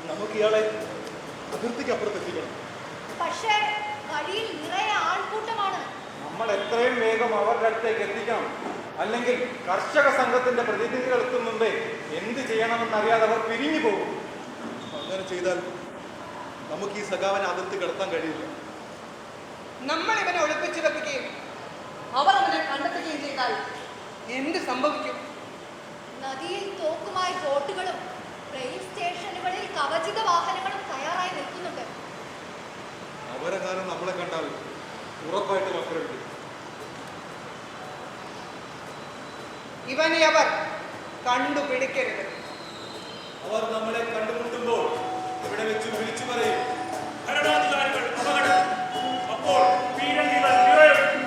Speaker 2: നമുക്ക് ഇയാളെ അതിർത്തിക്കപ്പുറത്തെത്തിക്കണം.
Speaker 5: പക്ഷേ വഴിയിൽ നിറയെ ആൾക്കൂട്ടമാണ്.
Speaker 6: നമ്മൾ എത്രയും വേഗം അവരുടെ അടുത്തേക്ക് എത്തിക്കണം. അല്ലെങ്കിൽ കർഷക സംഘത്തിന്റെ പ്രതിനിധികൾ എത്തും മുമ്പേ എന്ത് ചെയ്യണമെന്നറിയാതെ അവർ പിരിഞ്ഞു പോകും.
Speaker 2: അങ്ങനെ ചെയ്താൽ നമുക്ക് ഈ സഖാവിനെ അതിർത്തി കടത്താൻ കഴിയില്ല.
Speaker 4: നമ്മൾ ഇവനെ ഒളിപ്പിച്ചു വെക്കുകയും അവർ അവനെ കണ്ടെത്തുകയും ചെയ്താൽ എന്ത് സംഭവിക്കും?
Speaker 5: നദിയിൽ തോക്കുമായി ബോട്ടുകളും ട്രെയിൻ സ്റ്റേഷനുകളിൽ കവചിത വാഹനങ്ങളും തയ്യാറായി നിൽക്കുന്നുണ്ട്.
Speaker 2: അവരെ കാരണം നമ്മളെ കണ്ടാൽ ഉറപ്പായിട്ടും ആക്രമിക്കും.
Speaker 4: ഇവനെ അവർ കണ്ടുപിടിക്കരുത്.
Speaker 3: അവർ നമ്മളെ കണ്ടുമുട്ടുമ്പോൾ ഇവിടെ വെച്ച് വിളിച്ചു പറയും,
Speaker 8: ഭരണാധികാരികൾ അപകടം. അപ്പോൾ പീരങ്കികൾ നിറയൊഴിക്കും.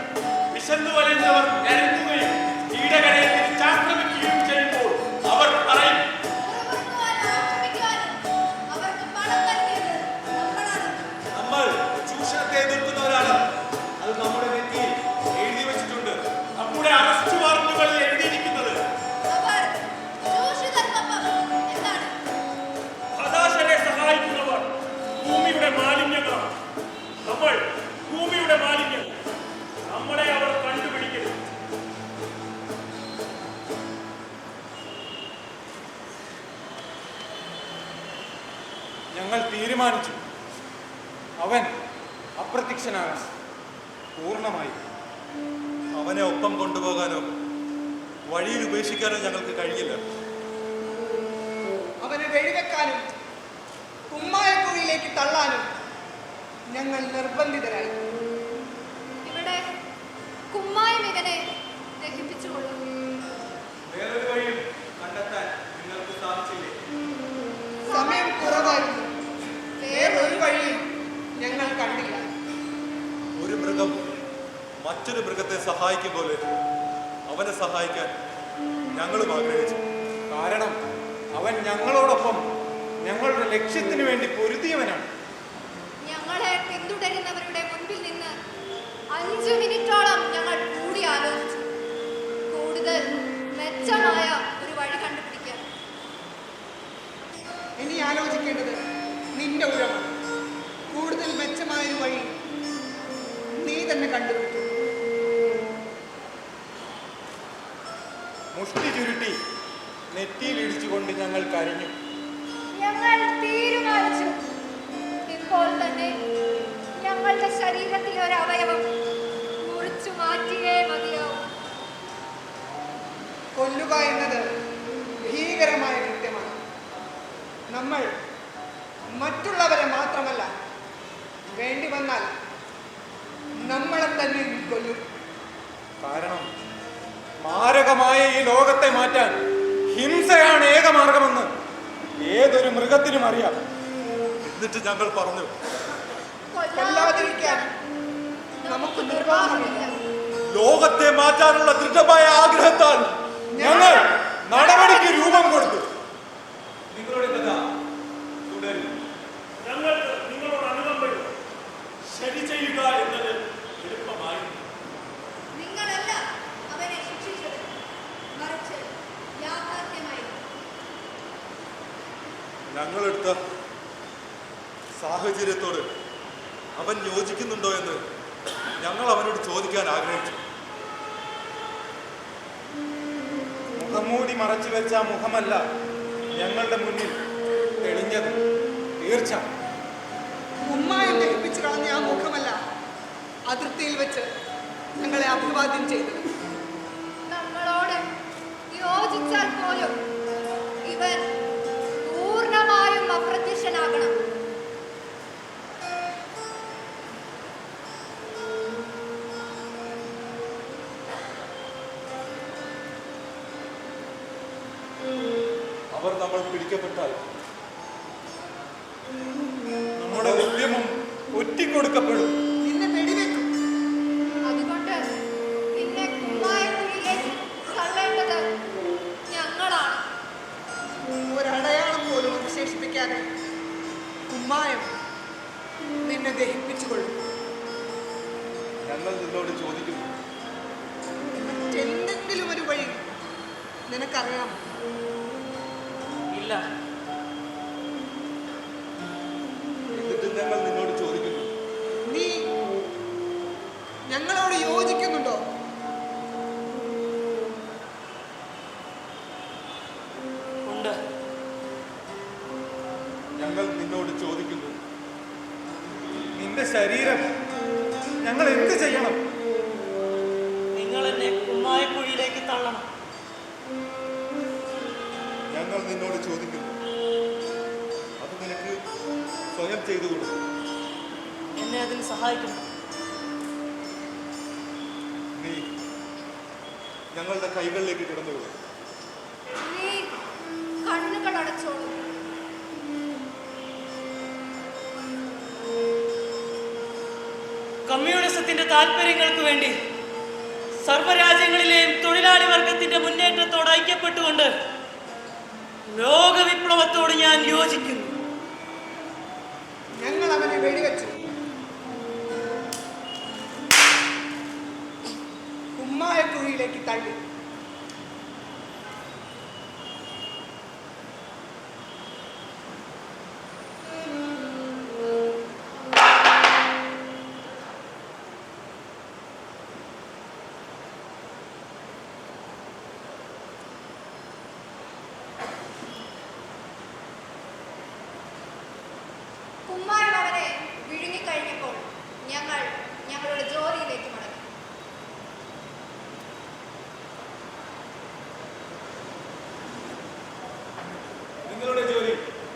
Speaker 3: വിശന്നു വലയുന്നവർ ഞരങ്ങുകയും
Speaker 6: തീരുമാനിച്ചു. അവൻ അപ്രത്യക്ഷനാകാൻ പൂർണ്ണമായി.
Speaker 2: അവനെ ഒപ്പം കൊണ്ടുപോകാനോ വഴിയിൽ ഉപേക്ഷിക്കാനോ ഞങ്ങൾക്ക് കഴിയില്ല.
Speaker 4: അവനെ വെടിവെക്കാനും കുമ്മായക്കുഴിയിലേക്ക് തള്ളാനും ഞങ്ങൾ നിർബന്ധിതരായി.
Speaker 5: ഇവിടെ കുമ്മായം ഇവനെ ദഹിപ്പിച്ചുകൊള്ളും.
Speaker 6: വേറൊരു വഴിയും കണ്ടെത്താൻ നിങ്ങൾക്ക് സാധിച്ചില്ലേ?
Speaker 4: സമയം കുറവായിരുന്നു. വേറൊരു വഴിയും ഞങ്ങൾ കണ്ടില്ല.
Speaker 2: ഒരു മൃഗം മറ്റൊരു മൃഗത്തെ സഹായിക്കും പോലെ അവനെ സഹായിക്കാൻ ഞങ്ങളും ആഗ്രഹിച്ചു.
Speaker 6: കാരണം അവൻ ഞങ്ങളോടൊപ്പം ഞങ്ങളുടെ ലക്ഷ്യത്തിന് വേണ്ടി പൊരുതിയവനാണ്.
Speaker 5: ഞങ്ങളെ പിന്തുടരുന്നവരുടെ മുൻപിൽ നിന്ന് 5 മിനിറ്റോളം ഞങ്ങൾ കൂടി ആലോചിച്ചു. കൂടുതൽ മെച്ചമായ ഒരു വഴി കണ്ടുപിടിക്കാൻ.
Speaker 4: ഇനി ആലോചിക്കേണ്ടത് നിന്റെ ഉരമാണ്. കൂടുതൽ മെച്ചമായൊരു വഴി നീ തന്നെ കണ്ടുപിടിക്കും.
Speaker 6: മുഷ്ടി ചുരുട്ടി നെറ്റിയിൽ ഇടിച്ചുകൊണ്ട് ഞങ്ങൾ കരഞ്ഞു.
Speaker 5: ഞങ്ങൾ തീരുമാനിച്ചു, ഇപ്പോൾ തന്നെ ഞങ്ങളുടെ ശരീരത്തിലെ ഒരു അവയവം മുറിച്ചു മാറ്റിയേ മതിയാവും.
Speaker 4: കൊല്ലുക എന്നത് ഭീകരമായ കൃത്യമാണ്. നമ്മൾ മറ്റുള്ളവരെ മാത്രമല്ല, വേണ്ടി വന്നാൽ നമ്മളെ തന്നെ കൊല്ലും.
Speaker 6: കാരണം മാരകമായ ഈ ലോകത്തെ മാറ്റാൻ ഹിംസയാണ് ഏകമാർഗമെന്ന് ഏതൊരു മൃഗത്തിനും അറിയാം.
Speaker 2: എന്നിട്ട് ഞങ്ങൾ പറഞ്ഞു,
Speaker 4: കൊല്ലാതിരിക്കാൻ നമുക്ക് നിർവാഹമില്ല.
Speaker 2: ലോകത്തെ മാറ്റാനുള്ള ദൃഢമായ ആഗ്രഹത്താൽ
Speaker 6: ഞങ്ങൾ നടപടിക്ക് രൂപം കൊടുത്തു. നിങ്ങളുടെ കഥ തുടരും.
Speaker 8: ഞങ്ങൾക്ക് നിങ്ങളോട് അനുകമ്പയുണ്ട്. ശരി ചെയ്യുക എന്നത് എളുപ്പമായി.
Speaker 5: നിങ്ങളല്ല അവനെ ശിക്ഷിച്ചത്, മറിച്ച് യാഥാർത്ഥ്യമായി.
Speaker 2: ഞങ്ങളെടുത്ത സാഹചര്യത്തോട് അവൻ യോജിക്കുന്നുണ്ടോ എന്ന് ഞങ്ങൾ അവനോട് ചോദിക്കാൻ ആഗ്രഹിച്ചു.
Speaker 6: മുഖംമൂടി മറച്ചു വെച്ച മുഖമല്ല ഞങ്ങളുടെ മുന്നിൽ തെളിഞ്ഞത്. തീർച്ച
Speaker 4: ഉമ്മായം ദഹിപ്പിച്ചു കളഞ്ഞ ആ മുഖമല്ല അതിർത്തിയിൽ വെച്ച് ഞങ്ങളെ അഭിവാദ്യം ചെയ്തത്.
Speaker 5: നമ്മളോട് യോജിച്ചാൽ പോലും ഇവൻ പൂർണ്ണമായും അപ്രത്യക്ഷനാകണം.
Speaker 2: അവർ നമ്മൾ പിടിക്കപ്പെട്ടാൽ
Speaker 6: നമ്മുടെ ഉദ്യമം ഒറ്റിക്കൊടുക്കപ്പെടും.
Speaker 4: നിന്നെ വെടിവെക്കും.
Speaker 5: അതുകൊണ്ട് പിന്നെ കുമ്മായക്കുഴിയിലേക്ക് തള്ളേണ്ടത് ഞങ്ങളാണ്.
Speaker 4: ഒരടയാളം പോലും അവശേഷിപ്പിക്കാതെ കുമ്മായം നിന്നെ ദഹിപ്പിച്ചുകൊള്ളും.
Speaker 2: ഞങ്ങൾ നിന്നോട് ചോദിക്കുന്നു,
Speaker 4: മറ്റെന്തെങ്കിലും ഒരു വഴി നിനക്കറിയാമോ?
Speaker 7: ഇല്ല.
Speaker 2: എന്നിട്ട് ഞങ്ങൾ നിന്നോട് ചോദിക്കുന്നു,
Speaker 4: നീ ഞങ്ങളോട് യോജിക്കുന്നുണ്ടോ?
Speaker 7: ഉണ്ട്.
Speaker 2: ഞങ്ങൾ നിന്നോട് ചോദിക്കുന്നു,
Speaker 6: നിന്റെ ശരീരം ഞങ്ങൾ എന്ത് ചെയ്യണം?
Speaker 7: നിങ്ങൾ എന്നെ കുമ്മായക്കുഴിയിലേക്ക് തള്ളണം.
Speaker 2: ഞങ്ങൾ നിന്നോട് ചോദിക്കുന്നു, അത് നിനക്ക് സ്വയം ചെയ്തു കൊടുക്കും.
Speaker 7: എന്നെ അതിന് സഹായിക്കണം.
Speaker 2: നീ ഞങ്ങളുടെ കൈകളിലേക്ക് കിടന്നുകൊള്ളു.
Speaker 5: നീ കണ്ണുകൾ അടച്ചോളൂ.
Speaker 7: കമ്മ്യൂണിസത്തിന്റെ താല്പര്യങ്ങൾക്ക് വേണ്ടി സർവ്വരാജ്യങ്ങളിലെയും തൊഴിലാളി വർഗത്തിന്റെ മുന്നേറ്റത്തോട് ഐക്യപ്പെട്ടുകൊണ്ട് ലോകവിപ്ലവത്തോട് ഞാൻ യോജിക്കുന്നു.
Speaker 4: ഞങ്ങൾ അവനെ വെടിവെച്ചു. കുമ്മായക്കുഴിയിലേക്ക് തള്ളി.
Speaker 5: അവരുടെ ജോലിയിലേക്ക് മടങ്ങി.
Speaker 3: നിങ്ങളുടെ ജോലി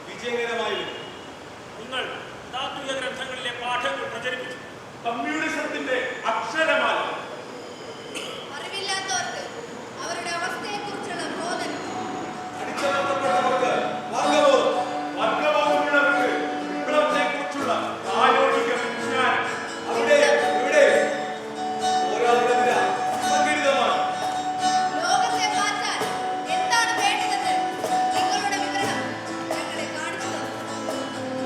Speaker 3: വിജയകരമായിരുന്നു.
Speaker 8: നിങ്ങൾ താത്വിക ഗ്രന്ഥങ്ങളിലെ പാഠങ്ങൾ പ്രചരിപ്പിച്ചു.
Speaker 3: കമ്മ്യൂണിസത്തിന്റെ അക്ഷരമാല.
Speaker 5: അറിവില്ലാത്തവർക്ക് അവരുടെ അവസ്ഥയെക്കുറിച്ചുള്ള ബോധനം.
Speaker 3: അടിച്ചമർത്തപ്പെട്ടവർക്ക് വർഗബോധം. വർഗബോധമുള്ളവർക്ക് വിപ്ലവത്തെക്കുറിച്ചുള്ള പ്രായോഗിക വിജ്ഞാനം. അവിടെ ഇവിടെ പോരാടുന്നതിന് സംഘടിതമാണ്.
Speaker 5: ലോകത്തെ മാറ്റാൻ എന്താണ് വേണ്ടതെന്ന് നിങ്ങളുടെ വിവരണം ഞങ്ങളെ കാണിച്ചു തന്നു.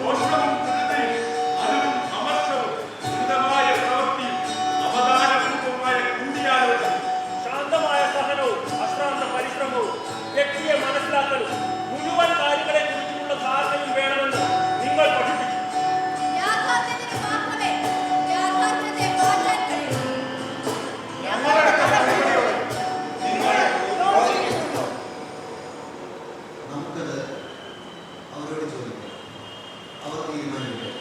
Speaker 3: ദോഷവും കൃതയും അറിവും അമർഷവും മിതമായ പ്രവൃത്തിയും അവധാനപൂർവമായ കൂടിയാലോചന.
Speaker 8: ശാന്തമായ സഹനവും അശ്രാന്ത പരിശ്രമവും വ്യക്തിയെ മനസ്സിലാക്കലും മുഴുവൻ കാര്യങ്ങളെ കുറിച്ചുള്ള ധാരണയും വേണമെന്ന് നിങ്ങൾ പഠിപ്പിച്ചു.
Speaker 5: യാഥാർത്ഥ്യത്തിന് മാത്രമേ യാഥാർത്ഥ്യത്തെ മാറ്റാൻ കഴിയൂ.
Speaker 2: ഞങ്ങളുടെ നടപടിയോട് നിങ്ങൾ യോജിക്കുന്നുണ്ടോ?
Speaker 9: നമുക്കത് അവരോട് ചോദിക്കാം. അവർ തീരുമാനിക്കും.